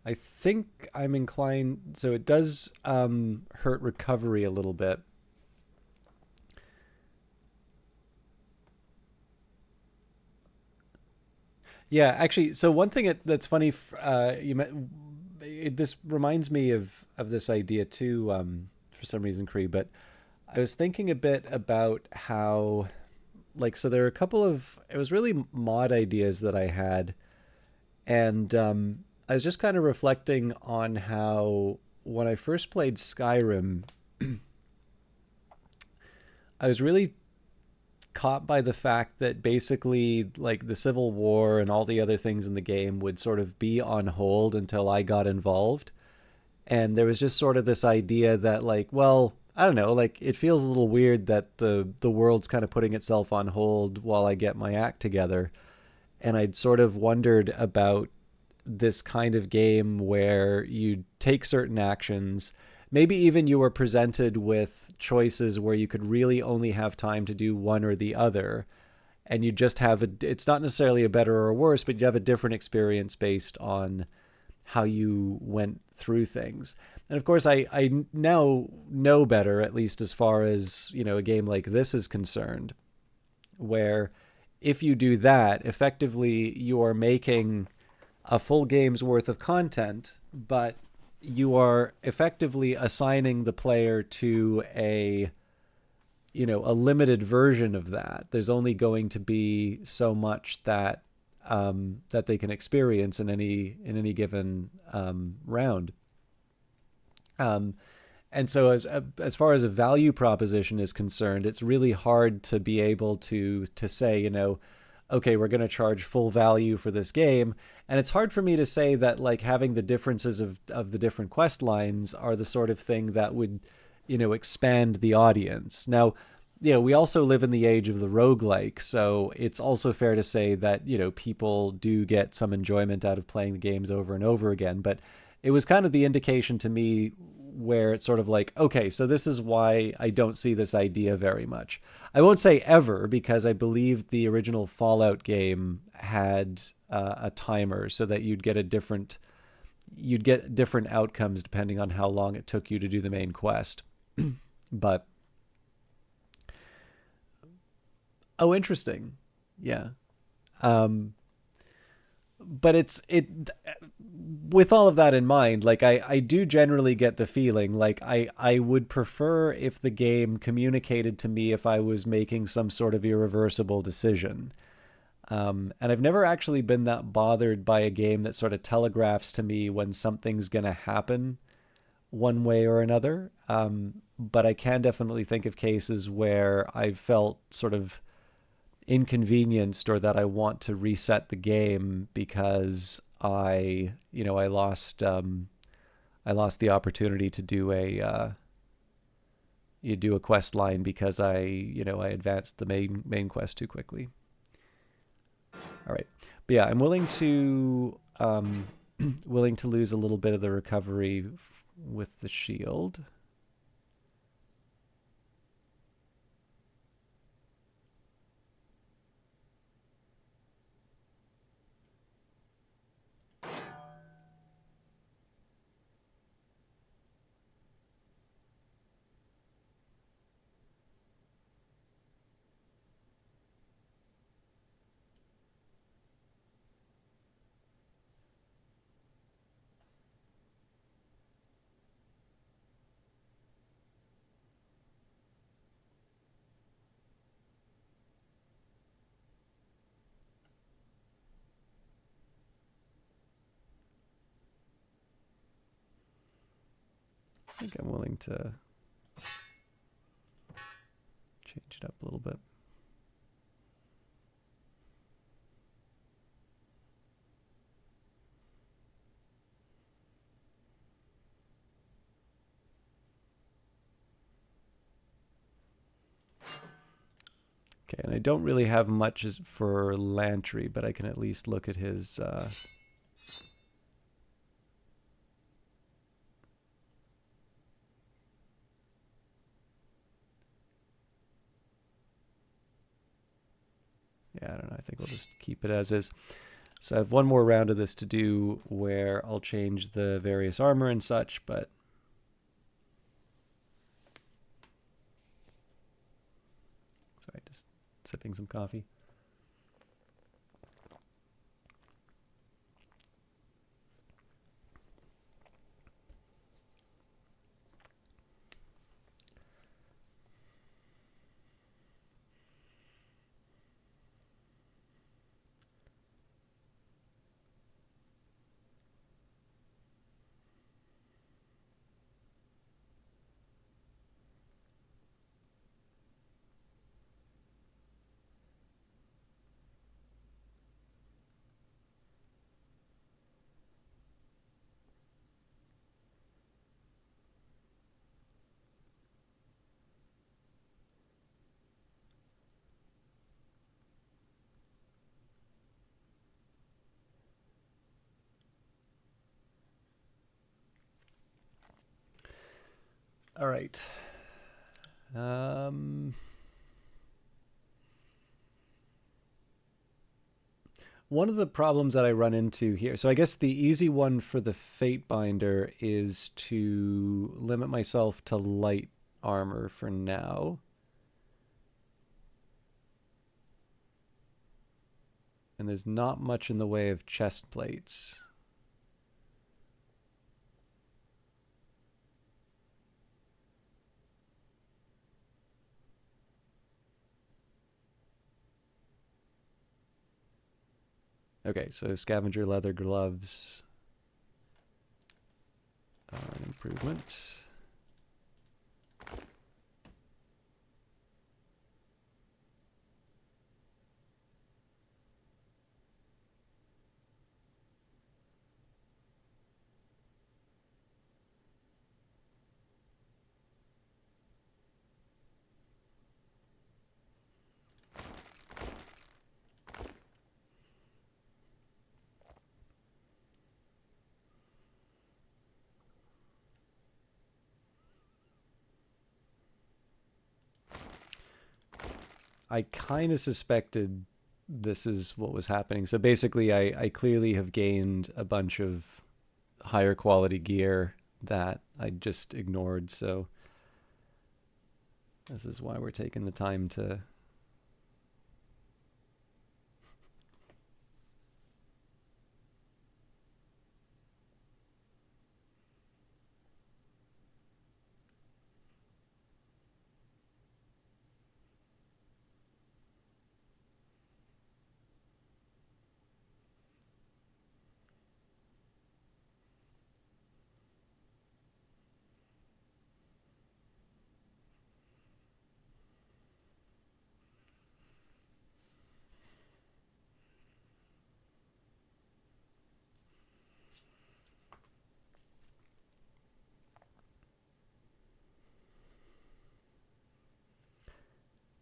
Speaker 1: I think I'm inclined, so it does hurt recovery a little bit. Yeah, actually, so one thing that's funny, this reminds me of this idea too, for some reason, Kree, but I was thinking a bit about how, like, so there are a couple of, it was really mod ideas that I had, and I was just kind of reflecting on how when I first played Skyrim, I was really caught by the fact that basically like the Civil War and all the other things in the game would sort of be on hold until I got involved. And there was just sort of this idea that like, well, I don't know, like it feels a little weird that the world's kind of putting itself on hold while I get my act together. And I'd sort of wondered about this kind of game where you take certain actions, maybe even you were presented with choices where you could really only have time to do one or the other, and you just have it's not necessarily a better or worse, but you have a different experience based on how you went through things. And of course, I now know better, at least as far as, you know, a game like this is concerned, where if you do that, effectively you are making a full game's worth of content, but you are effectively assigning the player to a, you know, a limited version of that. There's only going to be so much that that they can experience in any given round. And so as far as a value proposition is concerned, it's really hard to be able to say, you know, okay, we're going to charge full value for this game. And it's hard for me to say that like having the differences of the different quest lines are the sort of thing that would, you know, expand the audience. Now, you know, we also live in the age of the roguelike, so it's also fair to say that, you know, people do get some enjoyment out of playing the games over and over again. But it was kind of the indication to me where it's sort of like, okay, so this is why I don't see this idea very much. I won't say ever, because I believe the original Fallout game had a timer so that you'd get different outcomes depending on how long it took you to do the main quest. But oh, interesting. Yeah. But with all of that in mind, like I do generally get the feeling like I would prefer if the game communicated to me if I was making some sort of irreversible decision. And I've never actually been that bothered by a game that sort of telegraphs to me when something's going to happen one way or another. But I can definitely think of cases where I've felt sort of inconvenienced, or that I want to reset the game because I lost the opportunity to do a quest line because I advanced the main quest too quickly. All right, but yeah, I'm willing to lose a little bit of the recovery with the shield. I think I'm willing to change it up a little bit. Okay, and I don't really have much for Lantry, but I can at least look at his... Yeah, I don't know. I think we'll just keep it as is. So I have one more round of this to do where I'll change the various armor and such, but... Sorry, just sipping some coffee. All right. One of the problems that I run into here, so I guess the easy one for the Fate Binder is to limit myself to light armor for now. And there's not much in the way of chest plates. Okay, so scavenger leather gloves are an improvement. I kind of suspected this is what was happening. So basically, I clearly have gained a bunch of higher quality gear that I just ignored. So this is why we're taking the time to...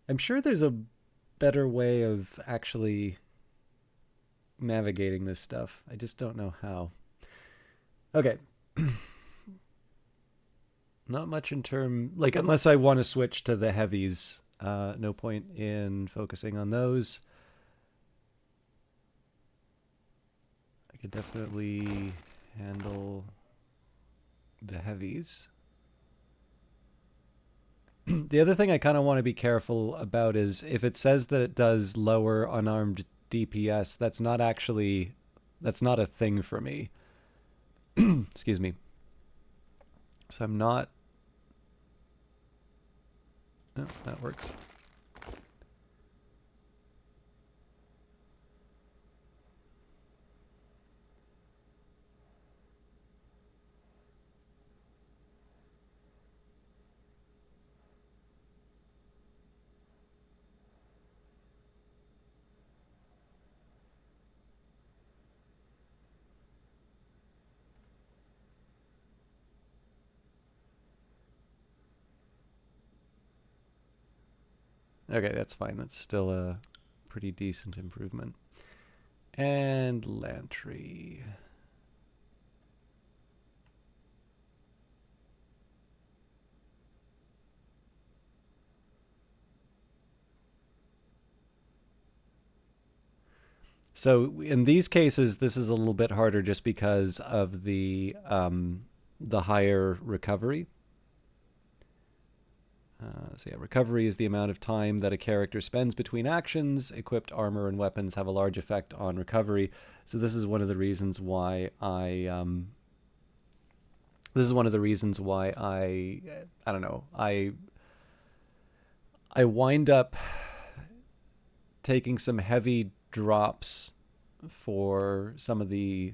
Speaker 1: I'm sure there's a better way of actually navigating this stuff. I just don't know how. Okay. Not much in like, unless I want to switch to the heavies, no point in focusing on those. I could definitely handle the heavies. The other thing I kind of want to be careful about is if it says that it does lower unarmed DPS, that's not a thing for me. Excuse me. So I'm not... Oh, that works. Okay, that's fine. That's still a pretty decent improvement. And Lantry. So in these cases, this is a little bit harder just because of the higher recovery. So yeah, recovery is the amount of time that a character spends between actions. Equipped armor and weapons have a large effect on recovery. So this is one of the reasons why I don't know, I wind up taking some heavy drops for some of the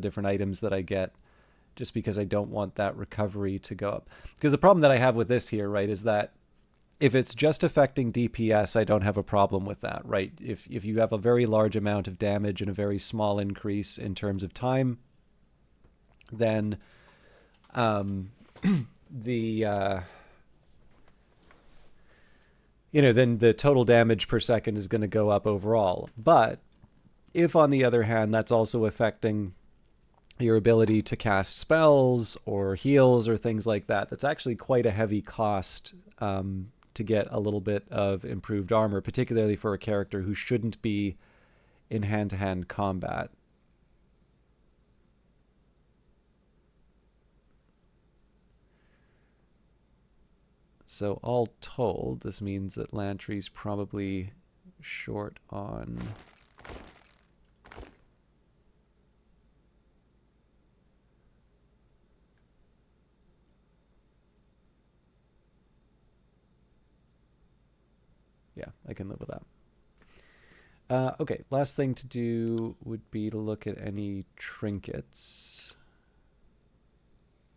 Speaker 1: different items that I get, just because I don't want that recovery to go up. Because the problem that I have with this here, right, is that if it's just affecting DPS, I don't have a problem with that, right? If you have a very large amount of damage and a very small increase in terms of time, then then the total damage per second is going to go up overall. But if, on the other hand, that's also affecting your ability to cast spells or heals or things like that. That's actually quite a heavy cost to get a little bit of improved armor, particularly for a character who shouldn't be in hand-to-hand combat. So all told, this means that Lantry's probably short on... Yeah, I can live with that. Okay, last thing to do would be to look at any trinkets.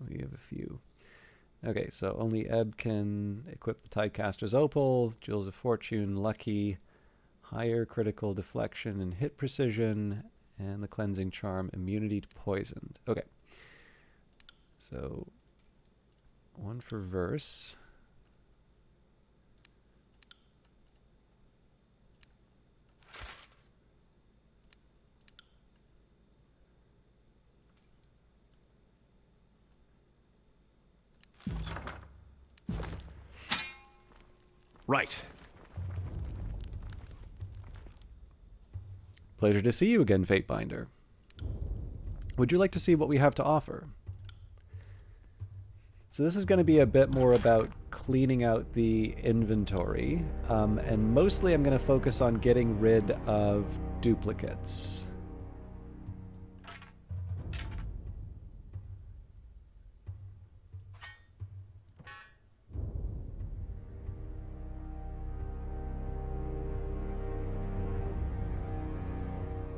Speaker 1: We have a few. Okay, so only Ebb can equip the Tidecaster's Opal, Jewels of Fortune, Lucky, higher critical deflection and hit precision, and the Cleansing Charm, immunity to poisoned. Okay, so one for Verse.
Speaker 3: Right.
Speaker 1: Pleasure to see you again, Fatebinder. Would you like to see what we have to offer? So this is going to be a bit more about cleaning out the inventory, and mostly I'm going to focus on getting rid of duplicates.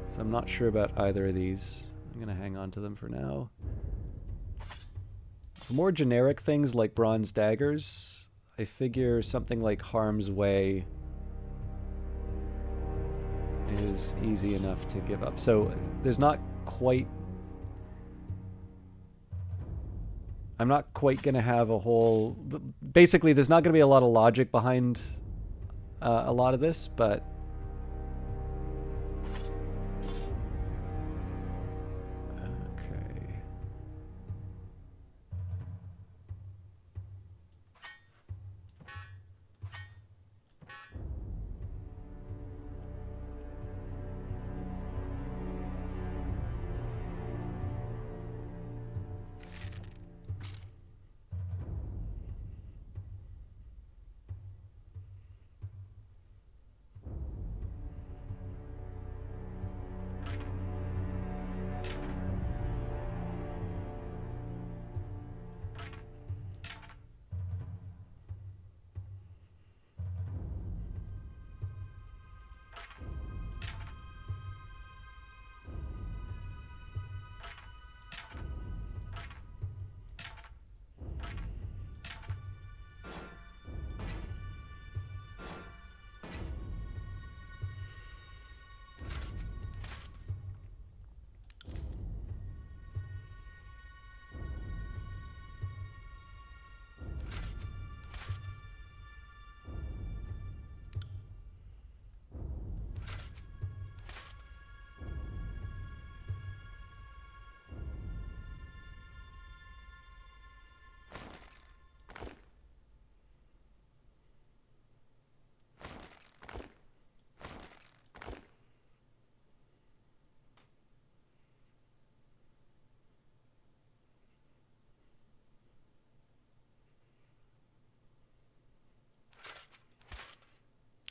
Speaker 1: So I'm not sure about either of these. I'm going to hang on to them for now. For more generic things like bronze daggers, I figure something like Harm's Way is easy enough to give up. So there's not quite... I'm not quite going to have a whole... Basically, there's not going to be a lot of logic behind a lot of this, but... Okay.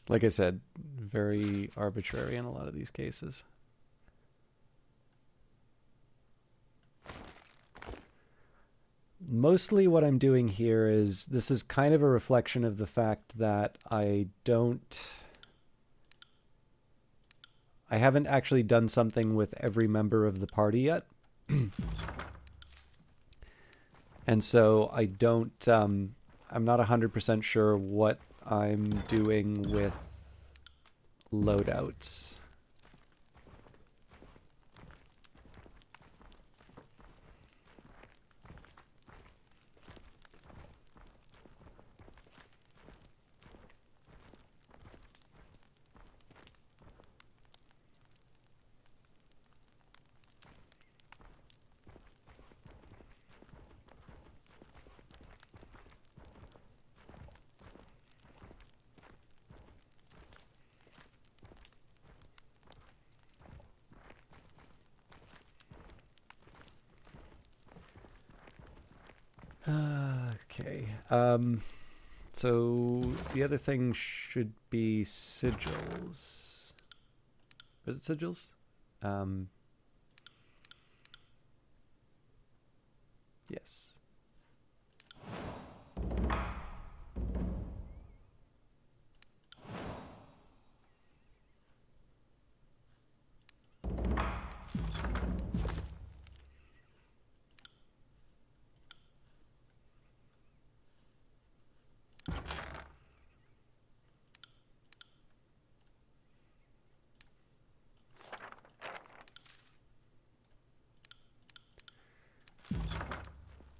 Speaker 1: Like I said, very arbitrary in a lot of these cases. Mostly what I'm doing here is, this is kind of a reflection of the fact that I haven't actually done something with every member of the party yet. And so I don't, I'm not 100% sure what I'm doing with loadouts. Okay. So the other thing should be sigils. Is it sigils? Yes.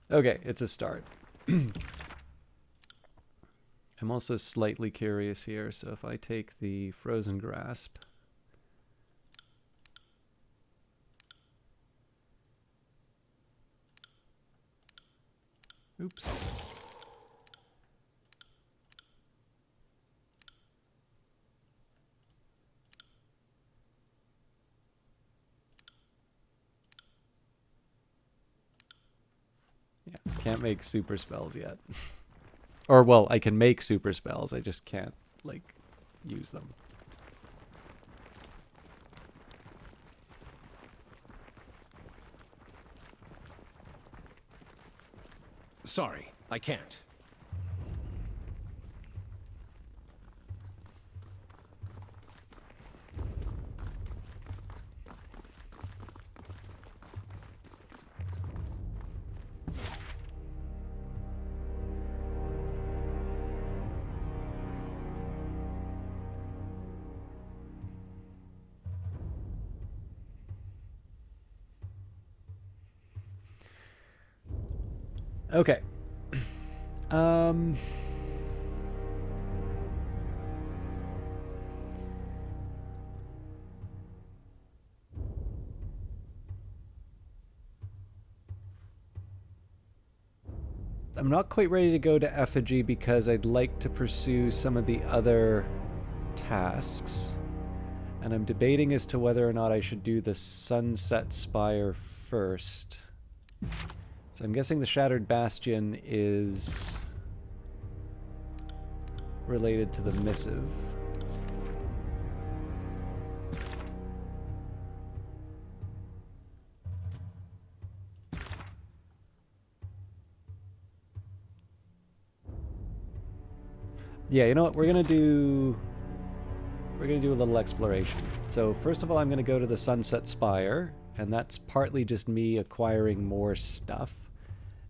Speaker 1: Okay, it's a start. I'm also slightly curious here, so if I take the frozen grasp, oops. Yeah, can't make super spells yet. Or, well, I can make super spells, I just can't, like, use them.
Speaker 4: Sorry, I can't.
Speaker 1: Okay. I'm not quite ready to go to effigy because I'd like to pursue some of the other tasks. And I'm debating as to whether or not I should do the Sunset Spire first. So I'm guessing the Shattered Bastion is related to the missive. Yeah, you know what? We're gonna do a little exploration. So first of all, I'm gonna go to the Sunset Spire, and that's partly just me acquiring more stuff.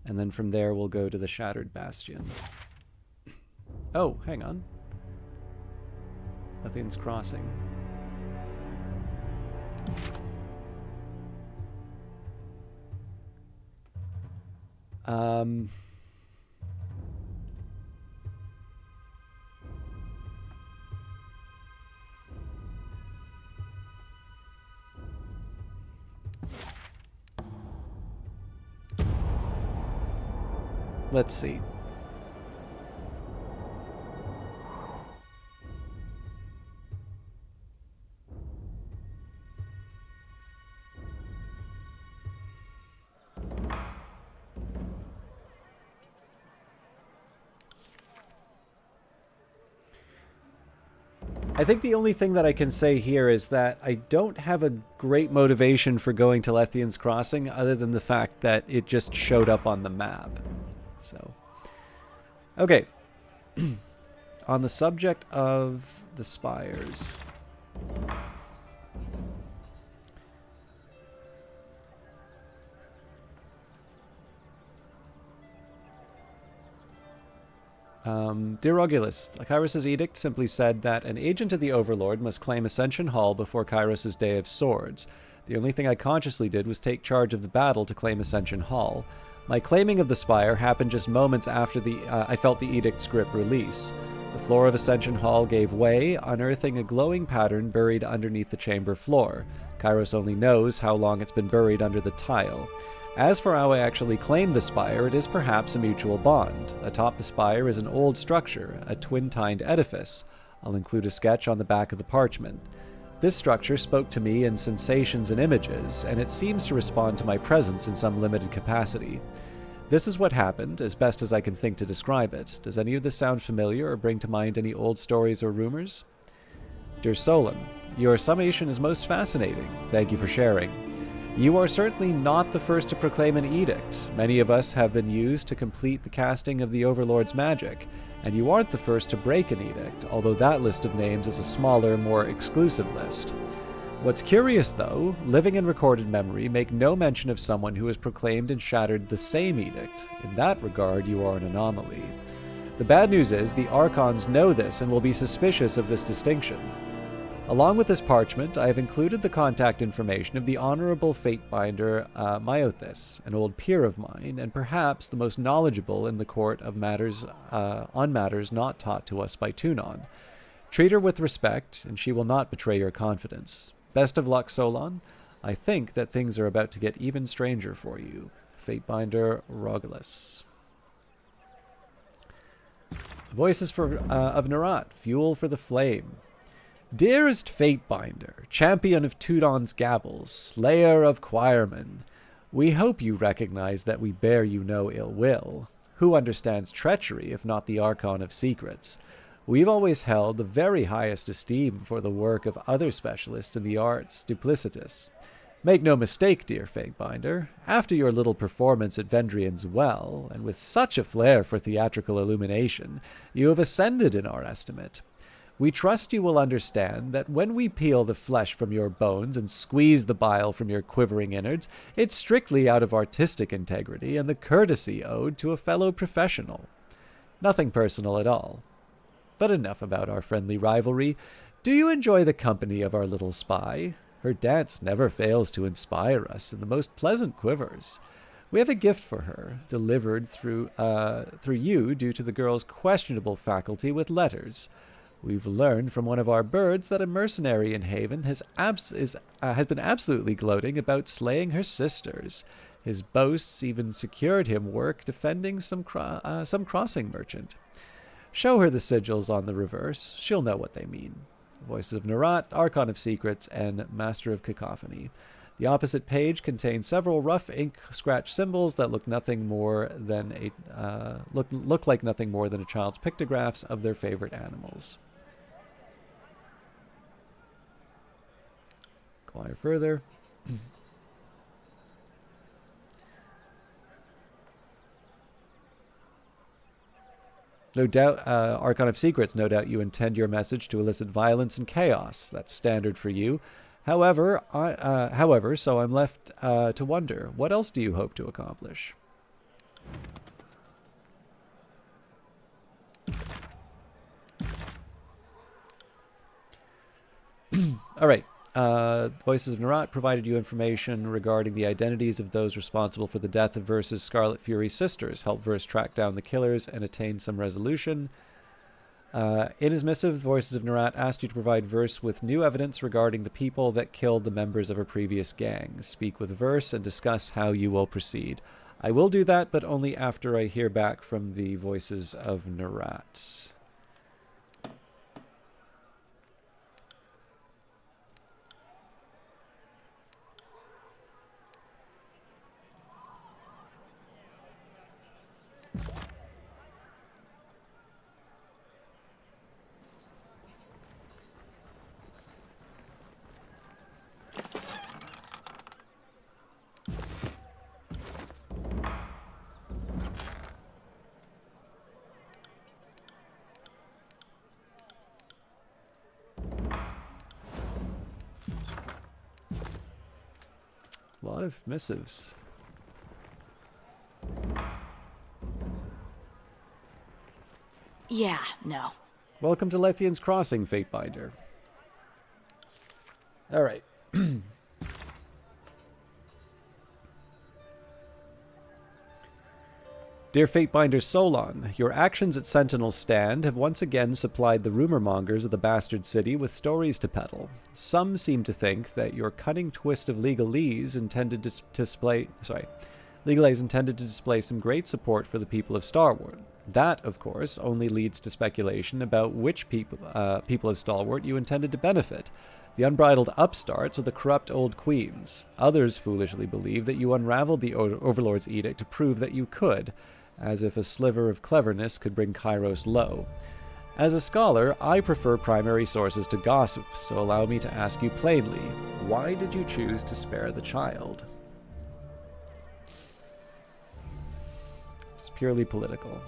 Speaker 1: And then from there, we'll go to the Shattered Bastion. Oh, hang on. Lethean's Crossing. Let's see. I think the only thing that I can say here is that I don't have a great motivation for going to Lethean's Crossing other than the fact that it just showed up on the map. So, okay. On the subject of the spires. Dear Regulus, Kairos' edict simply said that an agent of the Overlord must claim Ascension Hall before Kairos' Day of Swords. The only thing I consciously did was take charge of the battle to claim Ascension Hall. My claiming of the spire happened just moments after I felt the edict's grip release. The floor of Ascension Hall gave way, unearthing a glowing pattern buried underneath the chamber floor. Kairos only knows how long it's been buried under the tile. As for how I actually claimed the spire, it is perhaps a mutual bond. Atop the spire is an old structure, a twin-tined edifice. I'll include a sketch on the back of the parchment. This structure spoke to me in sensations and images, and it seems to respond to my presence in some limited capacity. This is what happened, as best as I can think to describe it. Does any of this sound familiar or bring to mind any old stories or rumors? Dear Solon, your summation is most fascinating. Thank you for sharing. You are certainly not the first to proclaim an edict. Many of us have been used to complete the casting of the Overlord's magic, and you aren't the first to break an edict, although that list of names is a smaller, more exclusive list. What's curious, though, living and recorded memory make no mention of someone who has proclaimed and shattered the same edict. In that regard, you are an anomaly. The bad news is the Archons know this and will be suspicious of this distinction. Along with this parchment, I have included the contact information of the Honorable Fatebinder Myothis, an old peer of mine, and perhaps the most knowledgeable in the court of matters on matters not taught to us by Tunon. Treat her with respect, and she will not betray your confidence. Best of luck, Solon. I think that things are about to get even stranger for you. Fatebinder Rogalus. The voices of Narat, fuel for the flame. Dearest Fatebinder, champion of Tudon's gavels, slayer of choirmen, we hope you recognize that we bear you no ill will. Who understands treachery if not the Archon of Secrets? We've always held the very highest esteem for the work of other specialists in the arts duplicitus. Make no mistake, dear Fatebinder, after your little performance at Vendrian's Well, and with such a flair for theatrical illumination, you have ascended in our estimate. We trust you will understand that when we peel the flesh from your bones and squeeze the bile from your quivering innards, it's strictly out of artistic integrity and the courtesy owed to a fellow professional. Nothing personal at all. But enough about our friendly rivalry. Do you enjoy the company of our little spy? Her dance never fails to inspire us in the most pleasant quivers. We have a gift for her, delivered through you due to the girl's questionable faculty with letters. We've learned from one of our birds that a mercenary in Haven has been absolutely gloating about slaying her sisters. His boasts even secured him work defending some crossing merchant. Show her the sigils on the reverse. She'll know what they mean. Voices of Narat, Archon of Secrets, and Master of Cacophony. The opposite page contains several rough ink scratch symbols that look like nothing more than a child's pictographs of their favorite animals. Inquire further. No doubt, Archon of Secrets, no doubt you intend your message to elicit violence and chaos. That's standard for you. However, so I'm left to wonder, what else do you hope to accomplish? All right. Voices of Narat provided you information regarding the identities of those responsible for the death of Verse's Scarlet Fury sisters. Help Verse track down the killers and attain some resolution. In his missive, Voices of Narat asked you to provide Verse with new evidence regarding the people that killed the members of her previous gang. Speak with Verse and discuss how you will proceed. I will do that, but only after I hear back from the Voices of Narat. A lot of missives.
Speaker 5: Yeah, no.
Speaker 1: Welcome to Lethian's Crossing, Fatebinder. All right. Dear Fatebinder Solon, your actions at Sentinel's Stand have once again supplied the rumor mongers of the bastard city with stories to peddle. Some seem to think that your cunning twist of legalese intended to display some great support for the people of Starward. That, of course, only leads to speculation about which people of Stalwart you intended to benefit. The unbridled upstarts or the corrupt old queens. Others foolishly believe that you unraveled the Overlord's edict to prove that you could, as if a sliver of cleverness could bring Kairos low. As a scholar, I prefer primary sources to gossip, so allow me to ask you plainly, why did you choose to spare the child? Just purely political.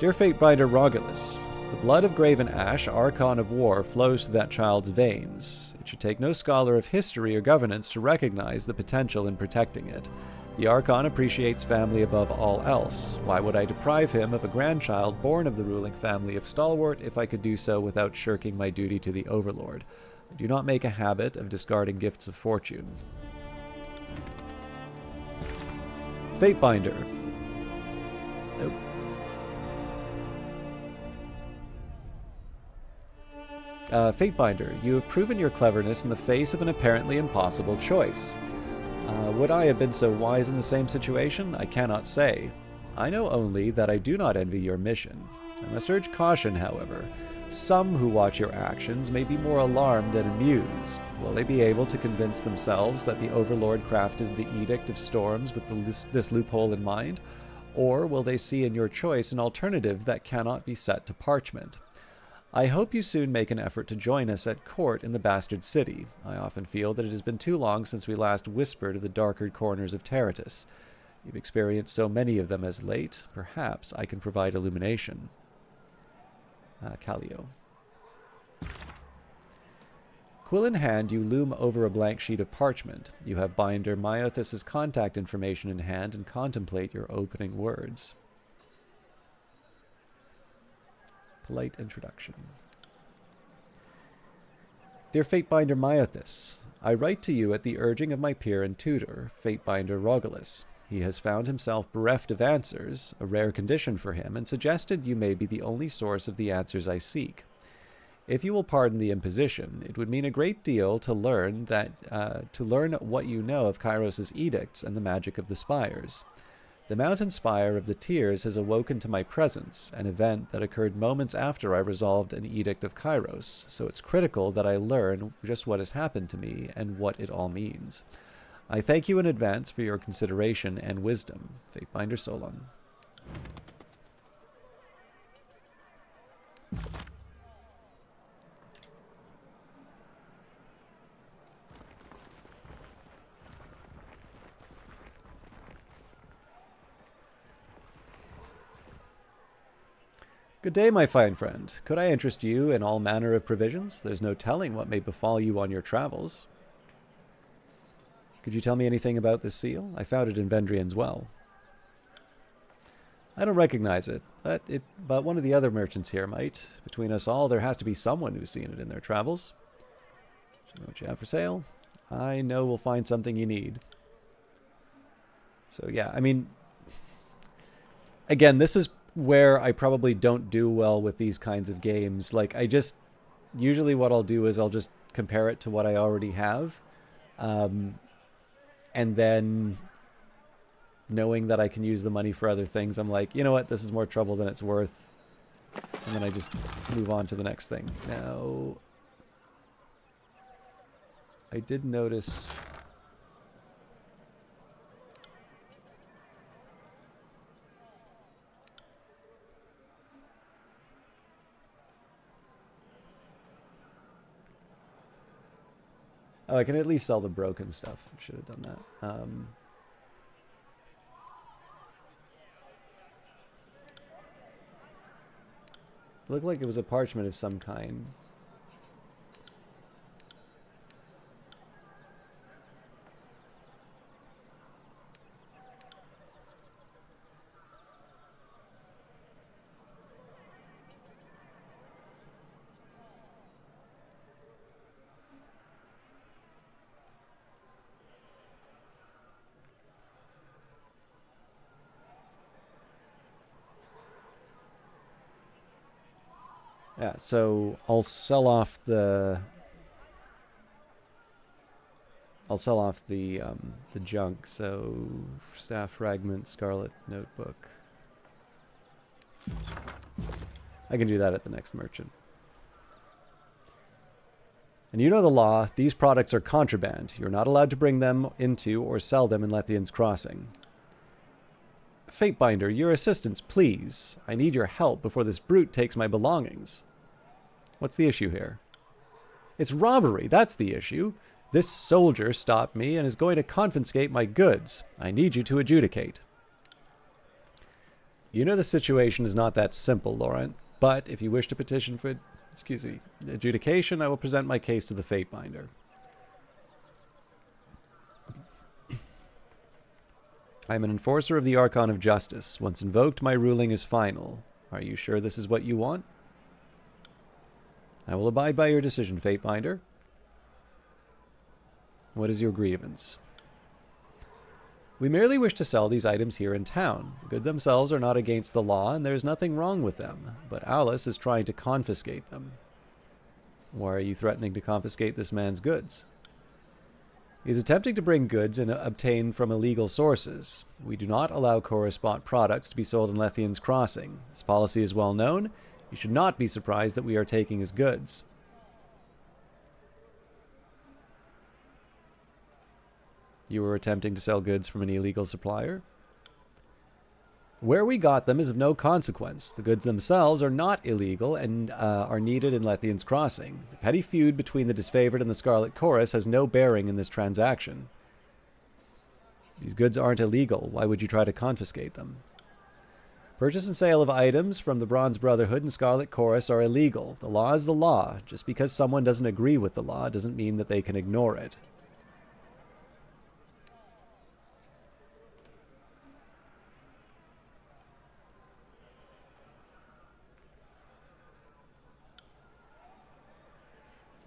Speaker 1: Dear Fatebinder Rogulus, the blood of Graven Ash, Archon of War, flows through that child's veins. It should take no scholar of history or governance to recognize the potential in protecting it. The Archon appreciates family above all else. Why would I deprive him of a grandchild born of the ruling family of Stalwart if I could do so without shirking my duty to the Overlord? I do not make a habit of discarding gifts of fortune. Fatebinder. Nope. Fatebinder, you have proven your cleverness in the face of an apparently impossible choice. Would I have been so wise in the same situation? I cannot say. I know only that I do not envy your mission. I must urge caution, however. Some who watch your actions may be more alarmed than amused. Will they be able to convince themselves that the Overlord crafted the Edict of Storms with this loophole in mind? Or will they see in your choice an alternative that cannot be set to parchment? I hope you soon make an effort to join us at court in the Bastard City. I often feel that it has been too long since we last whispered of the darker corners of Terratus. You've experienced so many of them as late. Perhaps I can provide illumination. Callio. Quill in hand, you loom over a blank sheet of parchment. You have Binder Myothus's contact information in hand and contemplate your opening words. Polite introduction. Dear Fatebinder Myothus, I write to you at the urging of my peer and tutor, Fatebinder Rogulus. He has found himself bereft of answers, a rare condition for him, and suggested you may be the only source of the answers I seek. If you will pardon the imposition, it would mean a great deal to learn what you know of Kairos' edicts and the magic of the spires. The mountain spire of the Tears has awoken to my presence, an event that occurred moments after I resolved an edict of Kairos, so it's critical that I learn just what has happened to me and what it all means. I thank you in advance for your consideration and wisdom. Fatebinder Solon. Good day, my fine friend. Could I interest you in all manner of provisions? There's no telling what may befall you on your travels. Could you tell me anything about this seal? I found it in Vendrian's well. I don't recognize it, but one of the other merchants here might. Between us all, there has to be someone who's seen it in their travels. Do you know what you have for sale? I know we'll find something you need. So yeah, I mean, again, this is where I probably don't do well with these kinds of games. Like, usually what I'll do is I'll just compare it to what I already have. And then knowing that I can use the money for other things, I'm like, you know what, this is more trouble than it's worth. And then I just move on to the next thing. Now, I did notice... Oh, I can at least sell the broken stuff. Should have done that. It looked like it was a parchment of some kind. Yeah, so I'll sell off the junk. So staff fragment, scarlet notebook. I can do that at the next merchant. And you know the law. These products are contraband. You're not allowed to bring them into or sell them in Lethian's Crossing. Fatebinder, your assistance, please. I need your help before this brute takes my belongings. What's the issue here? It's robbery. That's the issue. This soldier stopped me and is going to confiscate my goods. I need you to adjudicate. You know the situation is not that simple, Laurent, but if you wish to petition for, adjudication, I will present my case to the Fatebinder. I am an enforcer of the Archon of Justice. Once invoked, my ruling is final. Are you sure this is what you want? I will abide by your decision, Fatebinder. What is your grievance? We merely wish to sell these items here in town. The goods themselves are not against the law, and there is nothing wrong with them, but Alice is trying to confiscate them. Why are you threatening to confiscate this man's goods? He is attempting to bring goods obtained from illegal sources. We do not allow Coruscant products to be sold in Lethian's Crossing. This policy is well known. You should not be surprised that we are taking his goods. You were attempting to sell goods from an illegal supplier? Where we got them is of no consequence. The goods themselves are not illegal and are needed in Lethian's Crossing. The petty feud between the Disfavored and the Scarlet Chorus has no bearing in this transaction. These goods aren't illegal. Why would you try to confiscate them? Purchase and sale of items from the Bronze Brotherhood and Scarlet Chorus are illegal. The law is the law. Just because someone doesn't agree with the law doesn't mean that they can ignore it.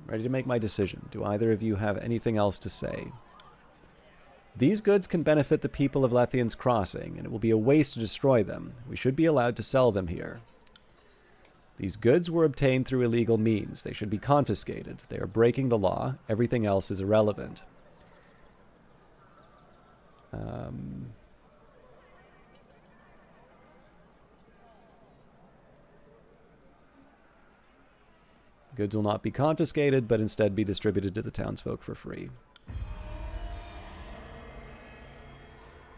Speaker 1: Ready to make my decision. Do either of you have anything else to say? These goods can benefit the people of Lethian's Crossing, and it will be a waste to destroy them. We should be allowed to sell them here. These goods were obtained through illegal means. They should be confiscated. They are breaking the law. Everything else is irrelevant. Goods will not be confiscated, but instead be distributed to the townsfolk for free.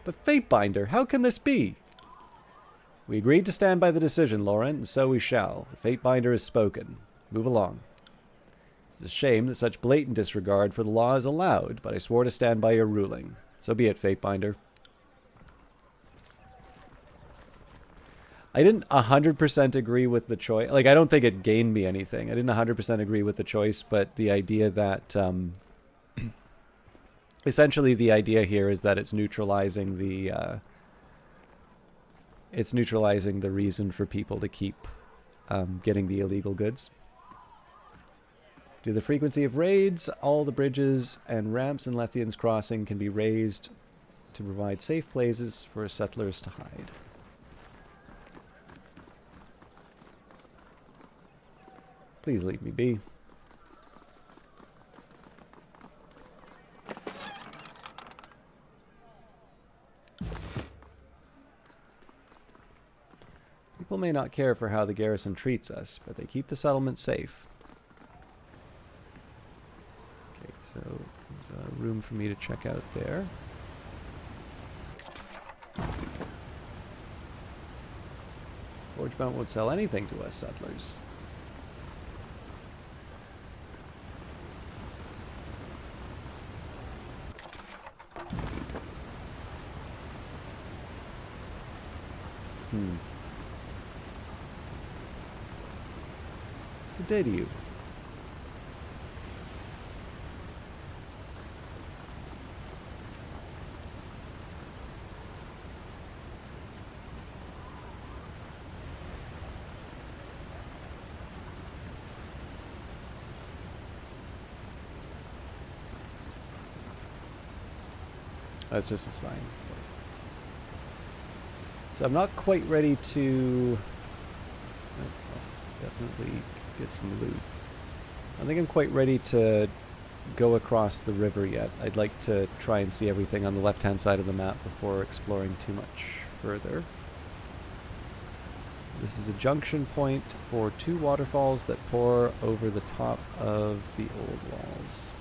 Speaker 1: But Fatebinder, how can this be? We agreed to stand by the decision, Laurent, and so we shall. The Fatebinder has spoken. Move along. It's a shame that such blatant disregard for the law is allowed, but I swore to stand by your ruling. So be it, Fatebinder. I didn't 100% agree with the choice. Like, I don't think it gained me anything. I didn't 100% agree with the choice, but the idea that... essentially, the idea here is that it's neutralizing the... it's neutralizing the reason for people to keep getting the illegal goods. Due to the frequency of raids, all the bridges and ramps in Lethian's Crossing can be raised to provide safe places for settlers to hide. Please leave me be. People may not care for how the garrison treats us, but they keep the settlement safe. Okay, so there's a room for me to check out there. Forgemount won't sell anything to us settlers. Good day to you. That's just a sign. So I'm not quite ready to... definitely get some loot. I think I'm quite ready to go across the river yet. I'd like to try and see everything on the left-hand side of the map before exploring too much further. This is a junction point for 2 waterfalls that pour over the top of the old walls.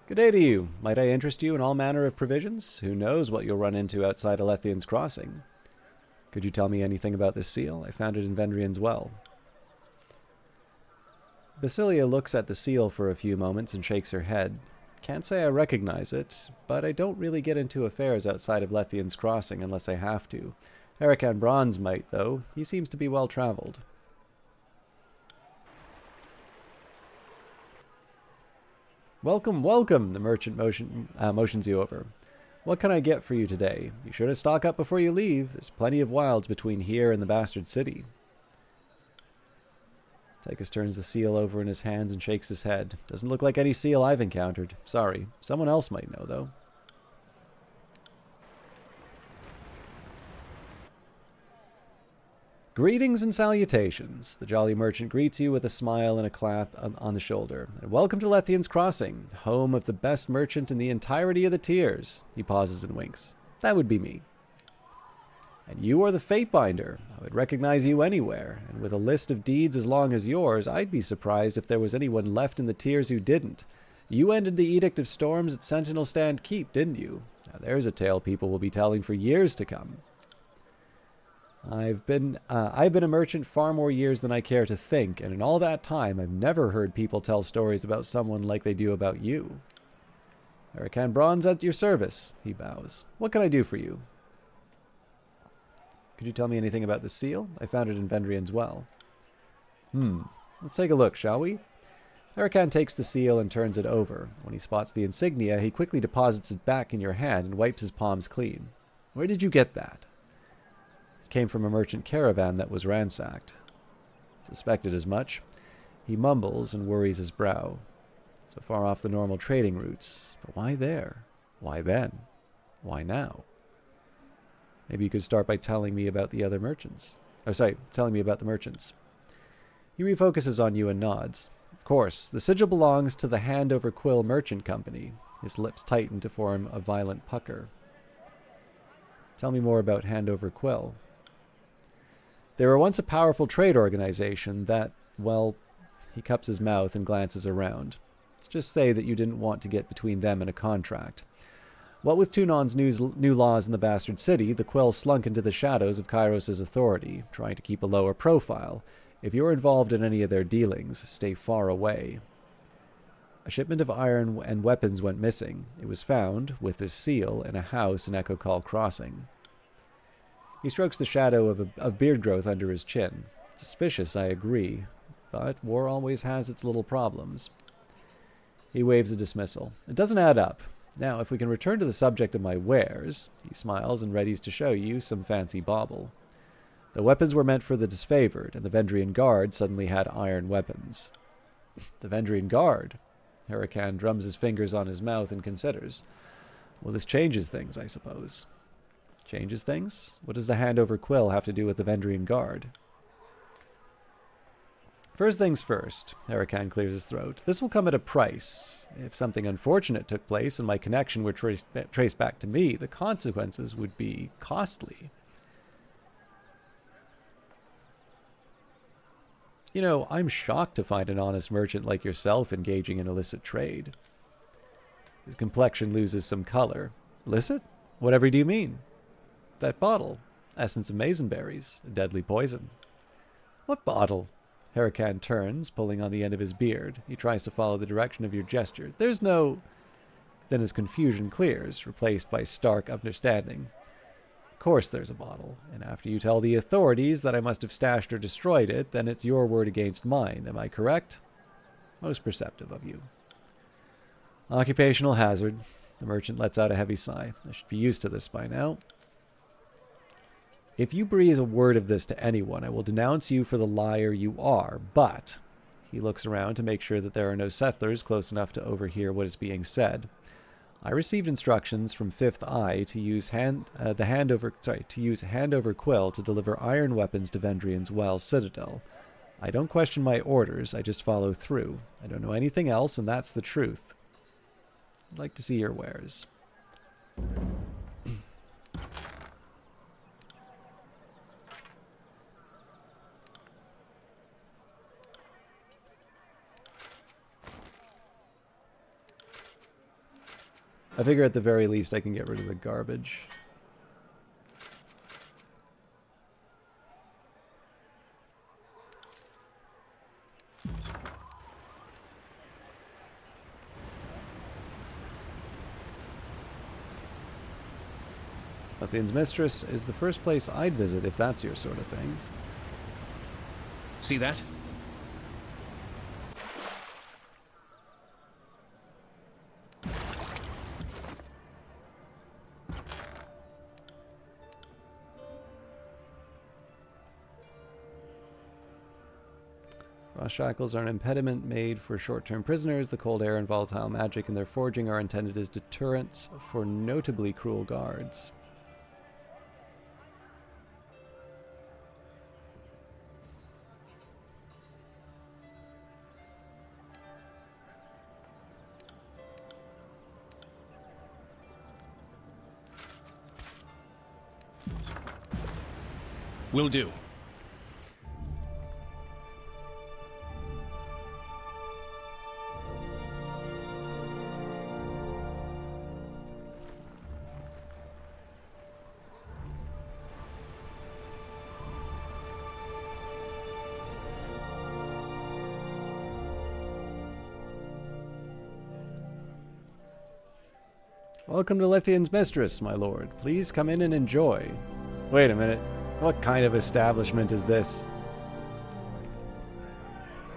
Speaker 1: Good day to you. Might I interest you in all manner of provisions? Who knows what you'll run into outside Alethian's Crossing? Could you tell me anything about this seal? I found it in Vendrian's Well. Basilia looks at the seal for a few moments and shakes her head. Can't say I recognize it, but I don't really get into affairs outside of Lethian's Crossing unless I have to. Huracan Bronze might, though. He seems to be well-traveled. Welcome, welcome, the merchant motions you over. What can I get for you today? Be sure to stock up before you leave. There's plenty of wilds between here and the Bastard City. Tychus turns the seal over in his hands and shakes his head. Doesn't look like any seal I've encountered. Sorry. Someone else might know, though. Greetings and salutations. The jolly merchant greets you with a smile and a clap on the shoulder. And welcome to Lethian's Crossing, home of the best merchant in the entirety of the tiers. He pauses and winks. That would be me. And you are the Fatebinder. I would recognize you anywhere, and with a list of deeds as long as yours, I'd be surprised if there was anyone left in the tiers who didn't. You ended the Edict of Storms at Sentinel Stand Keep, didn't you? Now, there's a tale people will be telling for years to come. I've been a merchant far more years than I care to think, and in all that time, I've never heard people tell stories about someone like they do about you. Huracan Bronze at your service, he bows. What can I do for you? Could you tell me anything about the seal? I found it in Vendrian's Well. Let's take a look, shall we? Huracan takes the seal and turns it over. When he spots the insignia, he quickly deposits it back in your hand and wipes his palms clean. Where did you get that? It came from a merchant caravan that was ransacked. Suspected as much. He mumbles and worries his brow. So far off the normal trading routes. But why there? Why then? Why now? Maybe you could start by telling me about the other merchants. Telling me about the merchants. He refocuses on you and nods. Of course, the sigil belongs to the Hand Over Quill Merchant Company. His lips tighten to form a violent pucker. Tell me more about Hand Over Quill. They were once a powerful trade organization that, well, he cups his mouth and glances around. Let's just say that you didn't want to get between them and a contract. What with Tunon's new laws in the Bastard City, the Quill slunk into the shadows of Kairos' authority, trying to keep a lower profile. If you're involved in any of their dealings, stay far away. A shipment of iron and weapons went missing. It was found, with this seal, in a house in Echo Call Crossing. He strokes the shadow of beard growth under his chin. Suspicious, I agree, but war always has its little problems. He waves a dismissal. It doesn't add up. Now, if we can return to the subject of my wares, he smiles and readies to show you some fancy bauble. The weapons were meant for the disfavored, and the Vendrian Guard suddenly had iron weapons. The Vendrian Guard? Huracan drums his fingers on his mouth and considers. Well, this changes things, I suppose. Changes things? What does the Hand Over Quill have to do with the Vendrian Guard? First things first, Huracan clears his throat. This will come at a price. If something unfortunate took place and my connection were traced back to me, the consequences would be costly. You know, I'm shocked to find an honest merchant like yourself engaging in illicit trade. His complexion loses some color. Illicit? Whatever do you mean? That bottle. Essence of mazenberries. A deadly poison. What bottle? Huracan turns, pulling on the end of his beard. He tries to follow the direction of your gesture. There's no... Then his confusion clears, replaced by stark understanding. Of course there's a bottle, and after you tell the authorities that I must have stashed or destroyed it, then it's your word against mine. Am I correct? Most perceptive of you. Occupational hazard. The merchant lets out a heavy sigh. I should be used to this by now. If you breathe a word of this to anyone, I will denounce you for the liar you are, but... He looks around to make sure that there are no settlers close enough to overhear what is being said. I received instructions from Fifth Eye to use hand over quill to deliver iron weapons to Vendrian's Well Citadel. I don't question my orders, I just follow through. I don't know anything else, and that's the truth. I'd like to see your wares. I figure at the very least I can get rid of the garbage. Lethian's Mistress is the first place I'd visit if that's your sort of thing.
Speaker 4: See that?
Speaker 1: Frost shackles are an impediment made for short-term prisoners. The cold air and volatile magic in their forging are intended as deterrents for notably cruel guards.
Speaker 4: Will do.
Speaker 1: Welcome to Lethian's Mistress, my lord. Please come in and enjoy. Wait a minute. What kind of establishment is this?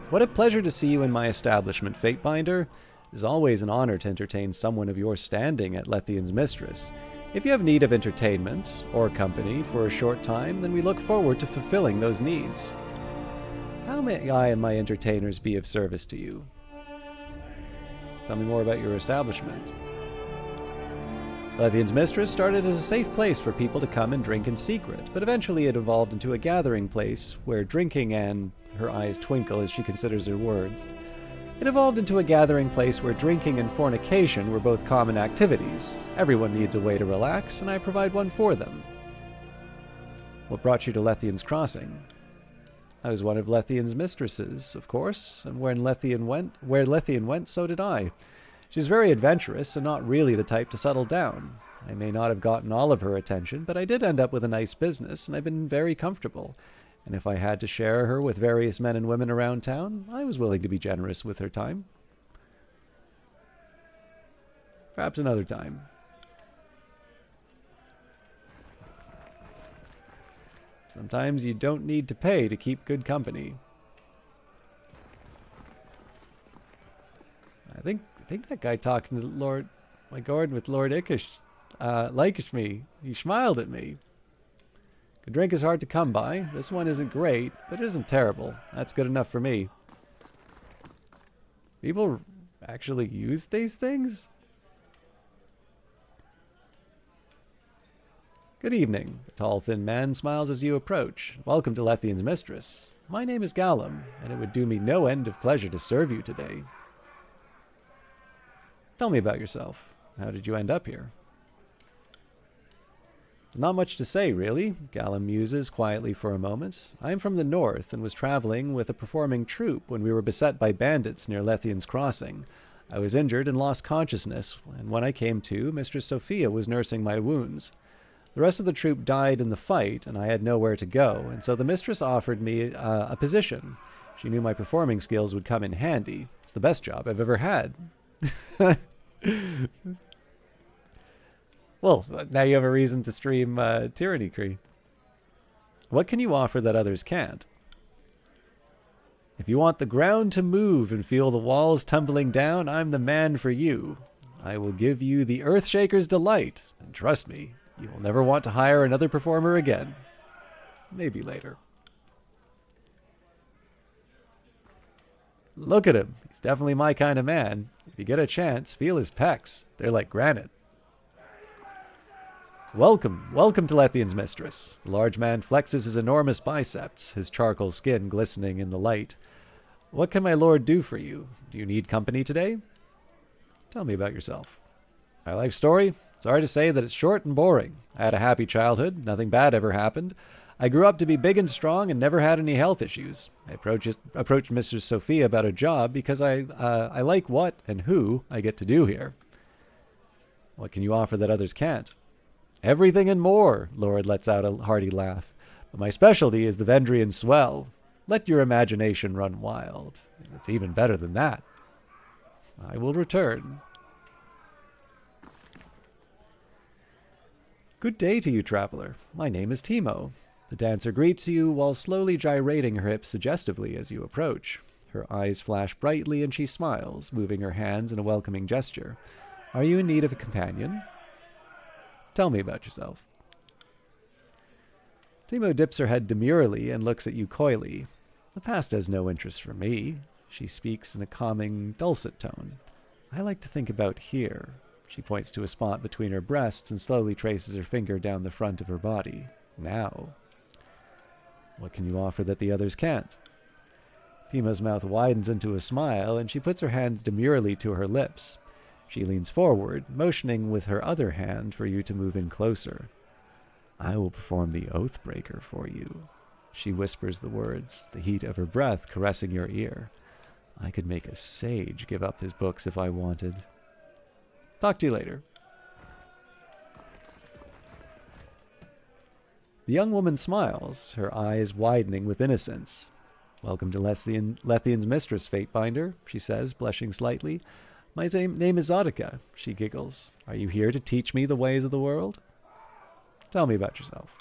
Speaker 1: What a pleasure to see you in my establishment, Fatebinder. It is always an honor to entertain someone of your standing at Lethian's Mistress. If you have need of entertainment or company for a short time, then we look forward to fulfilling those needs. How may I and my entertainers be of service to you? Tell me more about your establishment. Lethian's Mistress started as a safe place for people to come and drink in secret, but eventually it evolved into a gathering place where drinking and, her eyes twinkle as she considers her words, it evolved into a gathering place where drinking and fornication were both common activities. Everyone needs a way to relax, and I provide one for them. What brought you to Lethian's Crossing? I was one of Lethian's mistresses, of course, and where Lethian went, so did I. She's very adventurous and not really the type to settle down. I may not have gotten all of her attention, but I did end up with a nice business, and I've been very comfortable. And if I had to share her with various men and women around town, I was willing to be generous with her time. Perhaps another time. Sometimes you don't need to pay to keep good company. I think that guy talking to my Gordon with Lord Ikish, liked me. He smiled at me. Good drink is hard to come by. This one isn't great, but it isn't terrible. That's good enough for me. People actually use these things? Good evening. The tall, thin man smiles as you approach. Welcome to Lethian's Mistress. My name is Gallum, and it would do me no end of pleasure to serve you today. Tell me about yourself. How did you end up here? There's not much to say, really. Gallum muses quietly for a moment. I am from the north and was traveling with a performing troupe when we were beset by bandits near Lethian's Crossing. I was injured and lost consciousness, and when I came to, Mistress Sophia was nursing my wounds. The rest of the troupe died in the fight, and I had nowhere to go, and so the mistress offered me a position. She knew my performing skills would come in handy. It's the best job I've ever had. Well, now you have a reason to stream Tyranny. What can you offer that others can't? If you want the ground to move and feel the walls tumbling down, I'm the man for you. I will give you the Earthshaker's delight, and trust me, you will never want to hire another performer again. Maybe later. Look at him. He's definitely my kind of man. If you get a chance, feel his pecs. They're like granite. Welcome to Lethian's mistress. The large man flexes his enormous biceps, his charcoal skin glistening in the light. What can my lord do for you? Do you need company today? Tell me about yourself. My life story? Sorry to say that it's short and boring. I had a happy childhood. Nothing bad ever happened. I grew up to be big and strong and never had any health issues. I approached Mrs. Sophia about a job because I like what and who I get to do here. What can you offer that others can't? Everything and more, Lord lets out a hearty laugh. But my specialty is the Vendrian swell. Let your imagination run wild. It's even better than that. I will return. Good day to you, traveler. My name is Timo. The dancer greets you while slowly gyrating her hips suggestively as you approach. Her eyes flash brightly and she smiles, moving her hands in a welcoming gesture. Are you in need of a companion? Tell me about yourself. Timo dips her head demurely and looks at you coyly. The past has no interest for me. She speaks in a calming, dulcet tone. I like to think about here. She points to a spot between her breasts and slowly traces her finger down the front of her body. Now. What can you offer that the others can't? Timo's mouth widens into a smile, and she puts her hand demurely to her lips. She leans forward, motioning with her other hand for you to move in closer. I will perform the Oathbreaker for you. She whispers the words, the heat of her breath caressing your ear. I could make a sage give up his books if I wanted. Talk to you later. The young woman smiles, her eyes widening with innocence. Welcome to Lethian's mistress, Fatebinder, she says, blushing slightly. My name is Zodica, she giggles. Are you here to teach me the ways of the world? Tell me about yourself.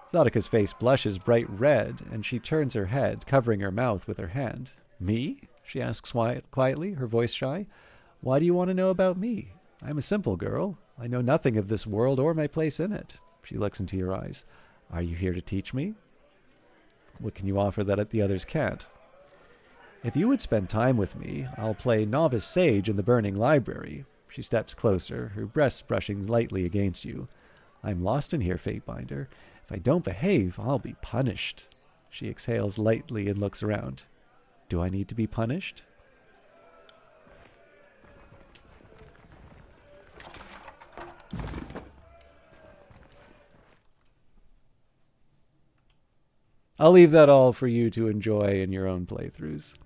Speaker 1: Zodica's face blushes bright red, and she turns her head, covering her mouth with her hand. Me? She asks quietly, her voice shy. Why do you want to know about me? I'm a simple girl. I know nothing of this world or my place in it. She looks into your eyes. Are you here to teach me? What can you offer that the others can't? If you would spend time with me, I'll play novice sage in the burning library. She steps closer, her breasts brushing lightly against you. I'm lost in here, Fatebinder. If I don't behave, I'll be punished. She exhales lightly and looks around. Do I need to be punished? I'll leave that all for you to enjoy in your own playthroughs.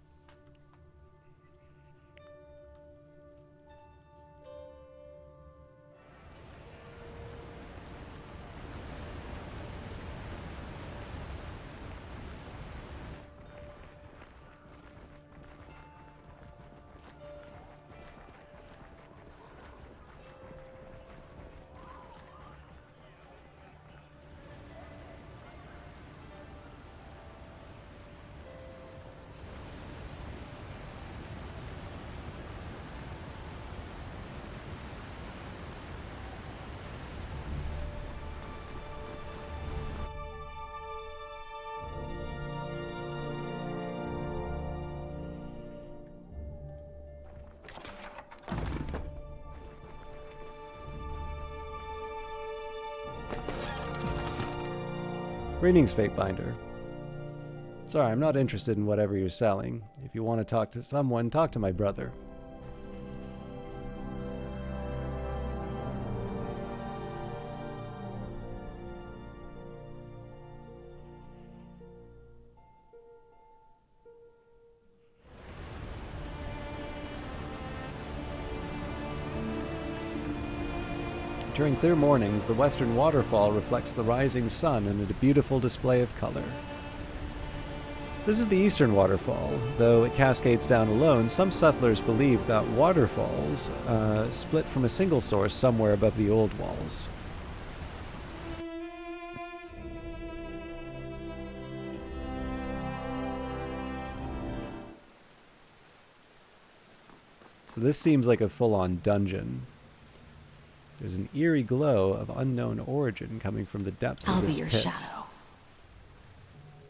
Speaker 1: Greetings, Fatebinder. Sorry, I'm not interested in whatever you're selling. If you want to talk to someone, talk to my brother. During clear mornings, the western waterfall reflects the rising sun in a beautiful display of color. This is the eastern waterfall. Though it cascades down alone, some settlers believe that waterfalls split from a single source somewhere above the old walls. So this seems like a full-on dungeon. There's an eerie glow of unknown origin coming from the depths
Speaker 5: I'll
Speaker 1: of
Speaker 5: be
Speaker 1: this
Speaker 5: your
Speaker 1: pit.
Speaker 5: shadow.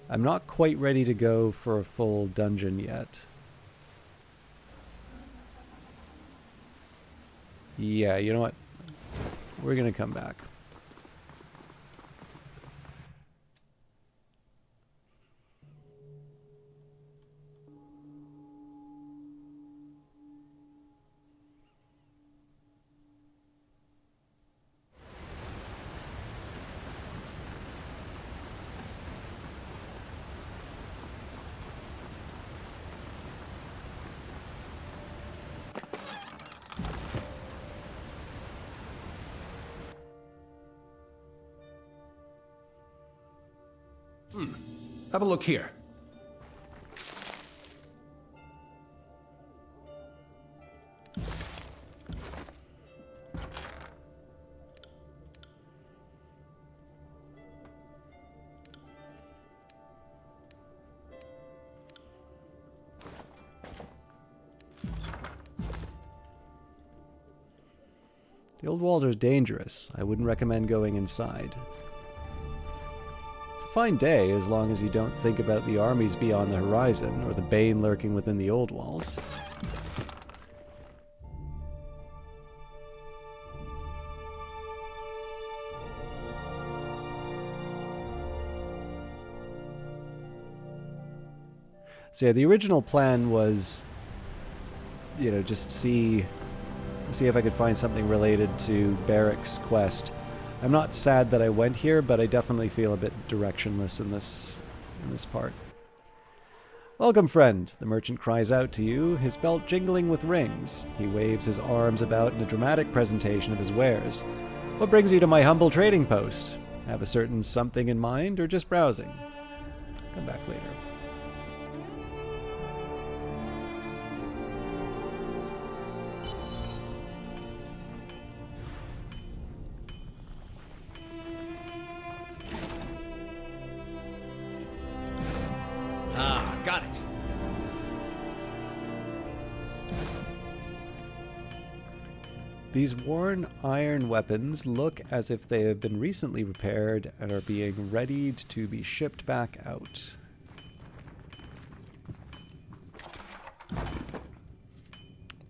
Speaker 1: I'm not quite ready to go for a full dungeon yet. Yeah, you know what? We're gonna come back.
Speaker 4: Have a look here.
Speaker 1: The old walls are dangerous. I wouldn't recommend going inside. It's a fine day as long as you don't think about the armies beyond the horizon or the bane lurking within the old walls. So yeah, the original plan was, you know, just see if I could find something related to Barrick's quest. I'm not sad that I went here, but I definitely feel a bit directionless in this part. Welcome, friend, the merchant cries out to you, his belt jingling with rings. He waves his arms about in a dramatic presentation of his wares. What brings you to my humble trading post? Have a certain something in mind, or just browsing? Come back later.
Speaker 4: Ah, got it.
Speaker 1: These worn iron weapons look as if they have been recently repaired and are being readied to be shipped back out.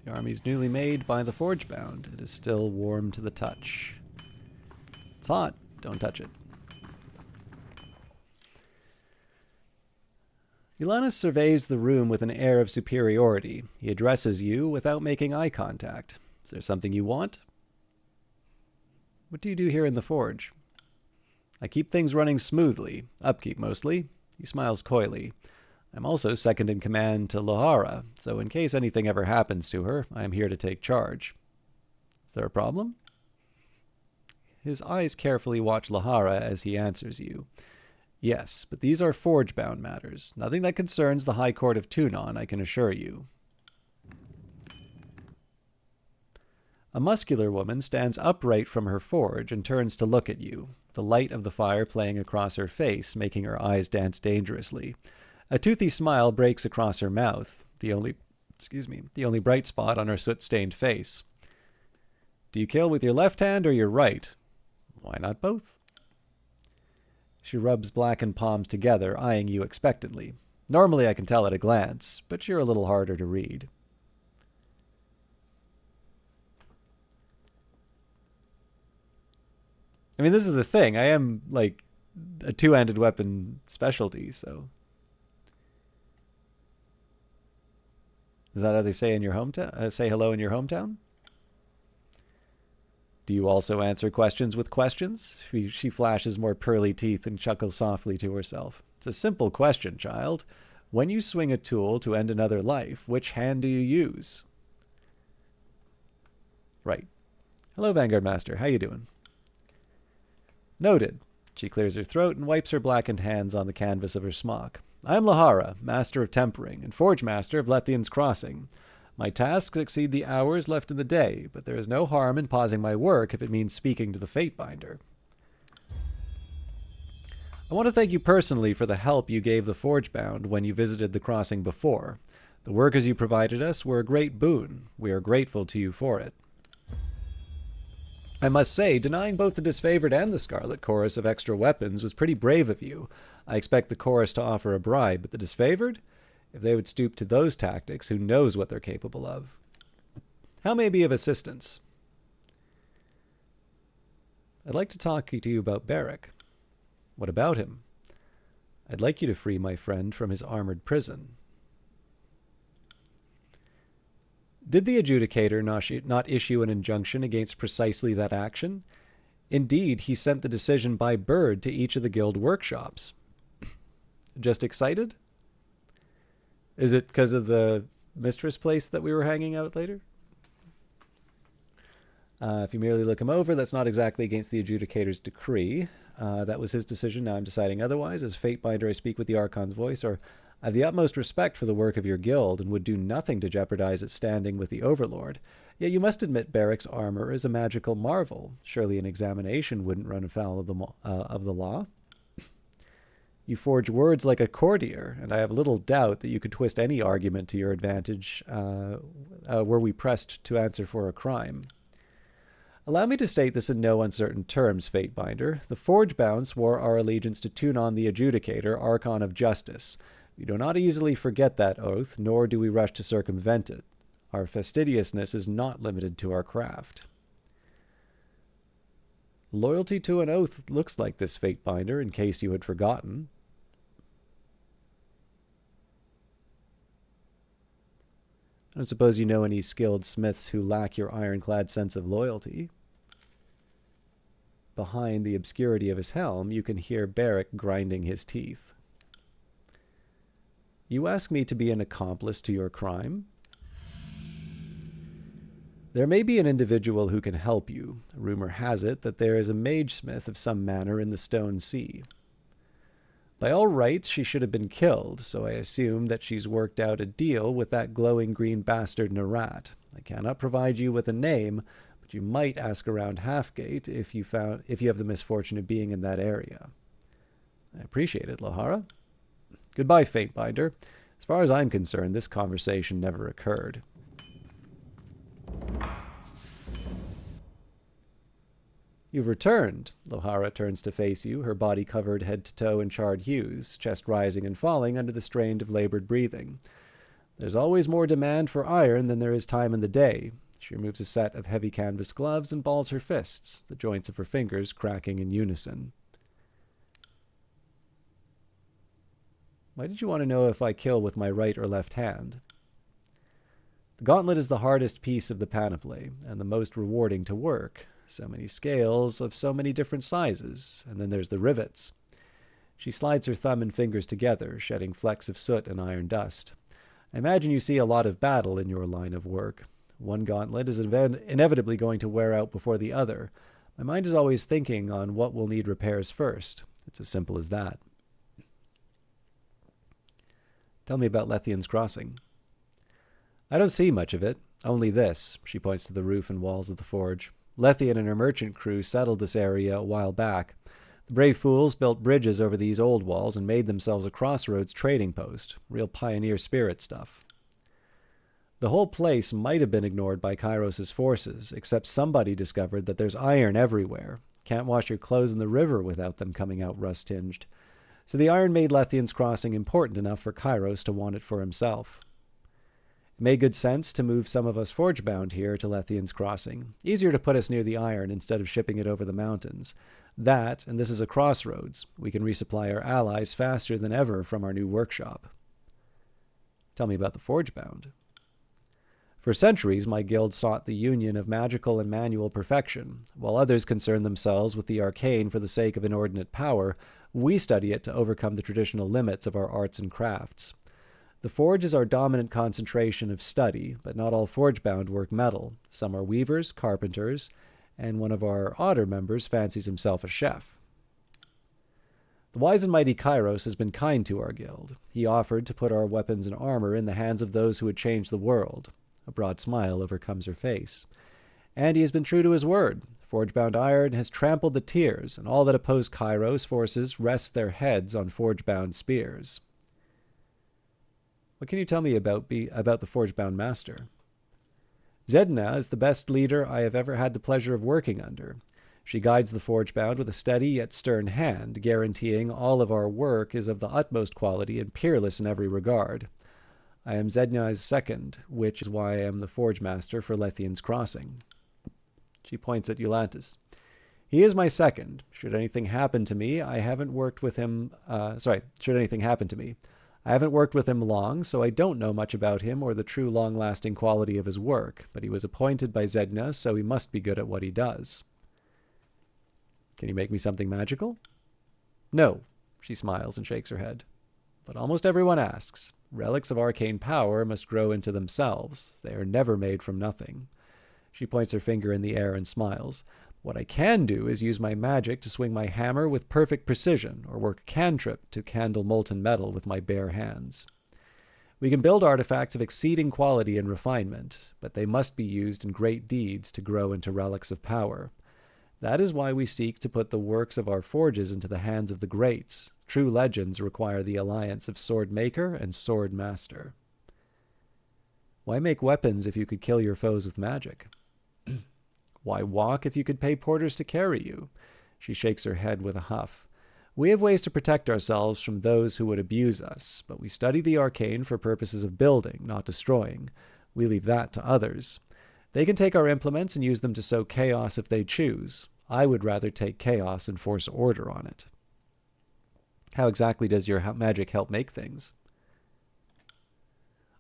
Speaker 1: The army's newly made by the forge bound. It is still warm to the touch. It's hot. Don't touch it. Ulanus surveys the room with an air of superiority. He addresses you without making eye contact. Is there something you want? What do you do here in the forge? I keep things running smoothly. Upkeep, mostly. He smiles coyly. I'm also second in command to Lohara, so in case anything ever happens to her, I am here to take charge. Is there a problem? His eyes carefully watch Lohara as he answers you. Yes, but these are forge-bound matters. Nothing that concerns the High Court of Tunon, I can assure you. A muscular woman stands upright from her forge and turns to look at you, the light of the fire playing across her face, making her eyes dance dangerously. A toothy smile breaks across her mouth, the only bright spot on her soot-stained face. Do you kill with your left hand or your right? Why not both? She rubs blackened palms together, eyeing you expectantly. Normally I can tell at a glance, but you're a little harder to read. I mean, this is the thing. I am, like, a two-handed weapon specialty, so... Is that how they say in your hometown? Say hello in your hometown? Do you also answer questions with questions? She flashes more pearly teeth and chuckles softly to herself. It's a simple question, child. When you swing a tool to end another life, which hand do you use? Right. Hello, Vanguard Master. How you doing? Noted. She clears her throat and wipes her blackened hands on the canvas of her smock. I am Lohara, Master of Tempering, and Forge Master of Lethian's Crossing. My tasks exceed the hours left in the day, but there is no harm in pausing my work if it means speaking to the Fatebinder. I want to thank you personally for the help you gave the Forgebound when you visited the crossing before. The workers you provided us were a great boon. We are grateful to you for it. I must say, denying both the disfavored and the Scarlet Chorus of extra weapons was pretty brave of you. I expect the Chorus to offer a bribe, but the disfavored? If they would stoop to those tactics, who knows what they're capable of? How may I be of assistance? I'd like to talk to you about Barrick. What about him? I'd like you to free my friend from his armored prison. Did the adjudicator not issue an injunction against precisely that action? Indeed, he sent the decision by bird to each of the guild workshops. Just excited? Is it because of the mistress place that we were hanging out later? If you merely look him over, that's not exactly against the adjudicator's decree. That was his decision. Now I'm deciding otherwise. As Fatebinder, I speak with the Archon's voice, or I have the utmost respect for the work of your guild and would do nothing to jeopardize its standing with the Overlord. Yet you must admit Barrick's armor is a magical marvel. Surely an examination wouldn't run afoul of the law. You forge words like a courtier, and I have little doubt that you could twist any argument to your advantage were we pressed to answer for a crime. Allow me to state this in no uncertain terms, Fatebinder. The Forgebound swore our allegiance to Tunon the Adjudicator, Archon of Justice. We do not easily forget that oath, nor do we rush to circumvent it. Our fastidiousness is not limited to our craft. Loyalty to an oath looks like this, Fatebinder, in case you had forgotten. I don't suppose you know any skilled smiths who lack your ironclad sense of loyalty. Behind the obscurity of his helm, you can hear Barrick grinding his teeth. You ask me to be an accomplice to your crime? There may be an individual who can help you. Rumor has it that there is a mage-smith of some manner in the Stone Sea. By all rights, she should have been killed, so I assume that she's worked out a deal with that glowing green bastard Narat. I cannot provide you with a name, but you might ask around Halfgate if you have the misfortune of being in that area. I appreciate it, Lohara. Goodbye, Fatebinder. As far as I'm concerned, this conversation never occurred. You've returned. Lohara turns to face you, her body covered head to toe in charred hues, chest rising and falling under the strain of labored breathing. There's always more demand for iron than there is time in the day. She removes a set of heavy canvas gloves and balls her fists, the joints of her fingers cracking in unison. Why did you want to know if I kill with my right or left hand? The gauntlet is the hardest piece of the panoply, and the most rewarding to work. So many scales of so many different sizes, and then there's the rivets. She slides her thumb and fingers together, shedding flecks of soot and iron dust. I imagine you see a lot of battle in your line of work. One gauntlet is inevitably going to wear out before the other. My mind is always thinking on what will need repairs first. It's as simple as that. Tell me about Lethian's Crossing. I don't see much of it, only this. She points to the roof and walls of the forge. Lethian and her merchant crew settled this area a while back. The brave fools built bridges over these old walls and made themselves a crossroads trading post. Real pioneer spirit stuff. The whole place might have been ignored by Kairos' forces, except somebody discovered that there's iron everywhere. Can't wash your clothes in the river without them coming out rust-tinged. So the iron made Lethian's Crossing important enough for Kairos to want it for himself. It made good sense to move some of us forge-bound here to Lethian's Crossing. Easier to put us near the iron instead of shipping it over the mountains. That, and this is a crossroads. We can resupply our allies faster than ever from our new workshop. Tell me about the forge-bound. For centuries, my guild sought the union of magical and manual perfection. While others concern themselves with the arcane for the sake of inordinate power, we study it to overcome the traditional limits of our arts and crafts. The forge is our dominant concentration of study, but not all forge-bound work metal. Some are weavers, carpenters, and one of our odder members fancies himself a chef. The wise and mighty Kairos has been kind to our guild. He offered to put our weapons and armor in the hands of those who would change the world. A broad smile overcomes her face. And he has been true to his word. Forge-bound iron has trampled the tiers, and all that oppose Kairos forces rest their heads on forge-bound spears. What can you tell me about the Forge-bound Master? Zedna is the best leader I have ever had the pleasure of working under. She guides the Forge-bound with a steady yet stern hand, guaranteeing all of our work is of the utmost quality and peerless in every regard. I am Zedna's second, which is why I am the Forge Master for Lethian's Crossing. She points at Eulantis. He is my second. Should anything happen to me, I haven't worked with him... should anything happen to me. I haven't worked with him long, so I don't know much about him or the true long-lasting quality of his work, but he was appointed by Zedna, so he must be good at what he does. Can you make me something magical? No, she smiles and shakes her head. But almost everyone asks. Relics of arcane power must grow into themselves. They are never made from nothing. She points her finger in the air and smiles. What I can do is use my magic to swing my hammer with perfect precision, or work a cantrip to handle molten metal with my bare hands. We can build artifacts of exceeding quality and refinement, but they must be used in great deeds to grow into relics of power. That is why we seek to put the works of our forges into the hands of the greats. True legends require the alliance of sword maker and sword master. Why make weapons if you could kill your foes with magic? Why walk if you could pay porters to carry you? She shakes her head with a huff. We have ways to protect ourselves from those who would abuse us, but we study the arcane for purposes of building, not destroying. We leave that to others. They can take our implements and use them to sow chaos if they choose. I would rather take chaos and force order on it. How exactly does your magic help make things?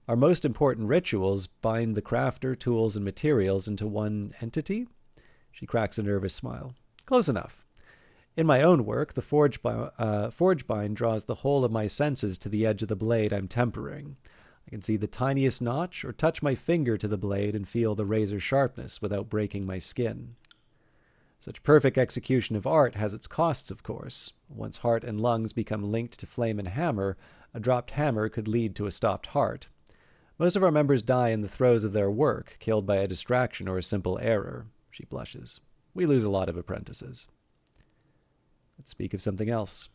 Speaker 1: Our most important rituals bind the crafter, tools, and materials into one entity? She cracks a nervous smile. Close enough. In my own work, the forge bind draws the whole of my senses to the edge of the blade I'm tempering. I can see the tiniest notch or touch my finger to the blade and feel the razor sharpness without breaking my skin. Such perfect execution of art has its costs, of course. Once heart and lungs become linked to flame and hammer, a dropped hammer could lead to a stopped heart. Most of our members die in the throes of their work, killed by a distraction or a simple error. She blushes. We lose a lot of apprentices. Let's speak of something else.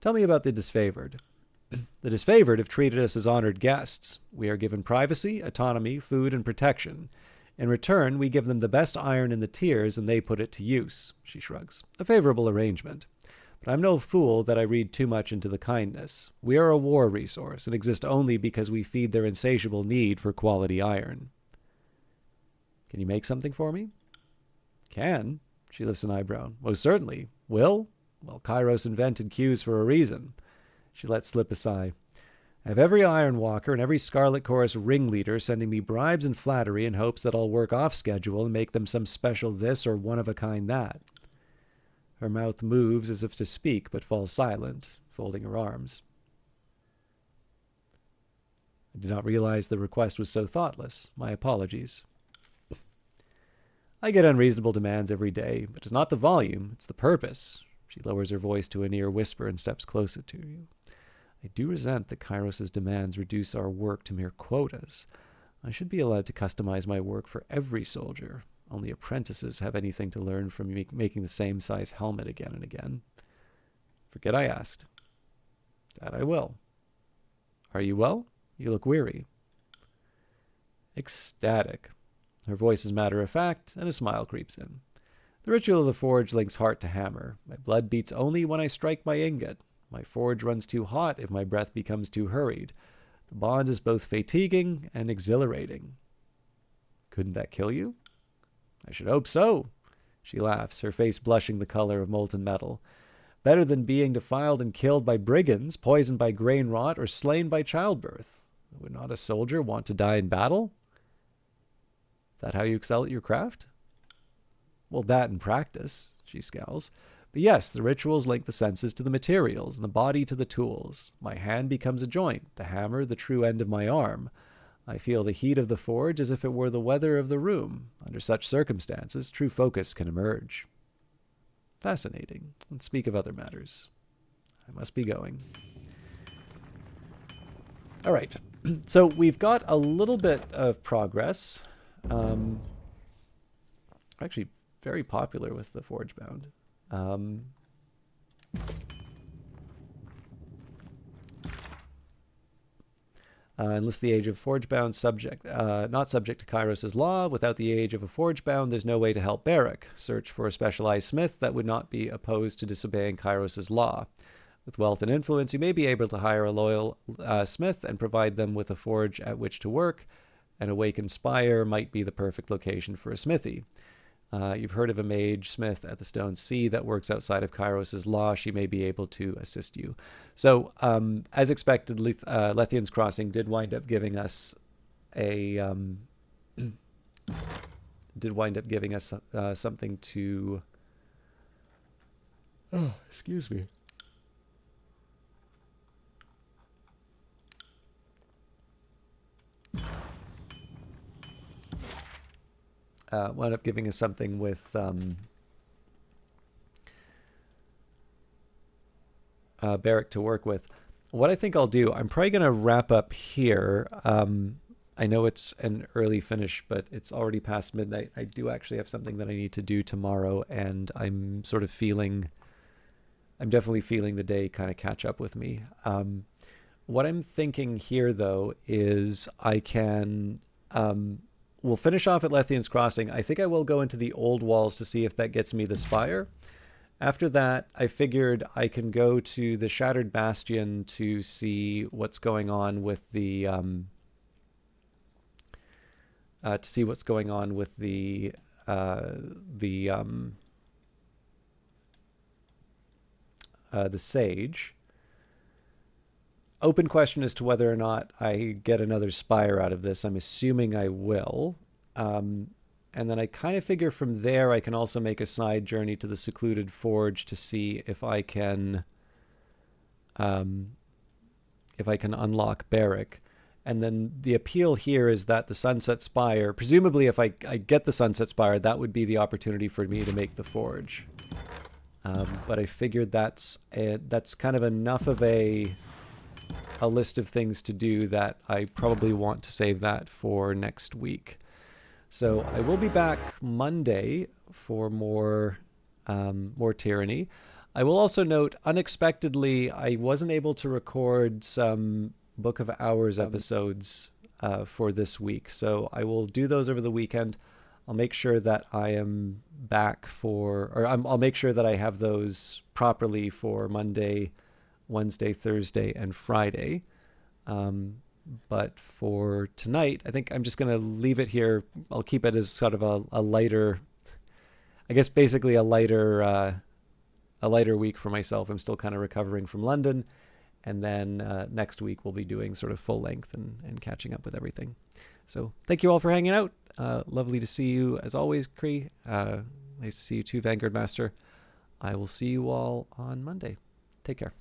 Speaker 1: Tell me about the disfavored. The disfavored have treated us as honored guests. We are given privacy, autonomy, food, and protection. In return, we give them the best iron in the tiers, and they put it to use. She shrugs. A favorable arrangement. But I'm no fool that I read too much into the kindness. We are a war resource, and exist only because we feed their insatiable need for quality iron. Can you make something for me? Can. She lifts an eyebrow. Most certainly. Will? Well, Kairos invented queues for a reason. She lets slip a sigh. I have every Iron Walker and every Scarlet Chorus ringleader sending me bribes and flattery in hopes that I'll work off schedule and make them some special this or one-of-a-kind that. Her mouth moves as if to speak, but falls silent, folding her arms. I did not realize the request was so thoughtless. My apologies. I get unreasonable demands every day, but it's not the volume, it's the purpose. She lowers her voice to a near whisper and steps closer to you. I do resent that Kairos' demands reduce our work to mere quotas. I should be allowed to customize my work for every soldier. Only apprentices have anything to learn from making the same size helmet again and again. Forget I asked. That I will. Are you well? You look weary. Ecstatic. Her voice is matter of fact, and a smile creeps in. The ritual of the forge links heart to hammer. My blood beats only when I strike my ingot. My forge runs too hot if my breath becomes too hurried. The bond is both fatiguing and exhilarating. Couldn't that kill you? I should hope so. She laughs, her face blushing the color of molten metal. Better than being defiled and killed by brigands, poisoned by grain rot, or slain by childbirth. Would not a soldier want to die in battle? Is that how you excel at your craft? Well, that in practice, she scowls. But yes, the rituals link the senses to the materials, and the body to the tools. My hand becomes a joint, the hammer the true end of my arm. I feel the heat of the forge as if it were the weather of the room. Under such circumstances, true focus can emerge. Fascinating. Let's speak of other matters. I must be going. All right. So we've got a little bit of progress. Actually, very popular with the Forge Bound. Enlist the age of forge-bound subject, not subject to Kairos' law. Without the age of a forge-bound, there's no way to help Barrack. Search for a specialized smith that would not be opposed to disobeying Kairos' law. With wealth and influence, you may be able to hire a loyal smith and provide them with a forge at which to work. An awakened spire might be the perfect location for a smithy. You've heard of a mage smith at the Stone Sea that works outside of Kairos' law. She may be able to assist you. So, as expected, Lethian's Crossing did wind up giving us a something to. Oh, excuse me. Wound up giving us something with Barrack to work with. What I think I'll do, I'm probably going to wrap up here. I know it's an early finish, but it's already past midnight. I do actually have something that I need to do tomorrow, and I'm definitely feeling the day kind of catch up with me. What I'm thinking here, though, is I can... we'll finish off at Lethian's Crossing. I think I will go into the old walls to see if that gets me the spire. After that, I figured I can go to the Shattered Bastion to see what's going on with the Sage. Open question as to whether or not I get another spire out of this. I'm assuming I will. And then I kind of figure from there I can also make a side journey to the Secluded Forge to see if I can unlock Barrack. And then the appeal here is that the Sunset Spire, presumably if I get the Sunset Spire, that would be the opportunity for me to make the Forge. But I figured that's kind of enough of a list of things to do that I probably want to save that for next week. So I will be back Monday for more Tyranny. I will also note, unexpectedly, I wasn't able to record some Book of Hours episodes for this week. So I will do those over the weekend. I'll make sure that I am back I'll make sure that I have those properly for Monday, Wednesday, Thursday, and Friday. But for tonight, I think I'm just going to leave it here. I'll keep it as sort of a lighter, I guess basically a lighter week for myself. I'm still kind of recovering from London. And then next week we'll be doing sort of full length and catching up with everything. So thank you all for hanging out. Lovely to see you as always, Cree. Nice to see you too, Vanguard Master. I will see you all on Monday. Take care.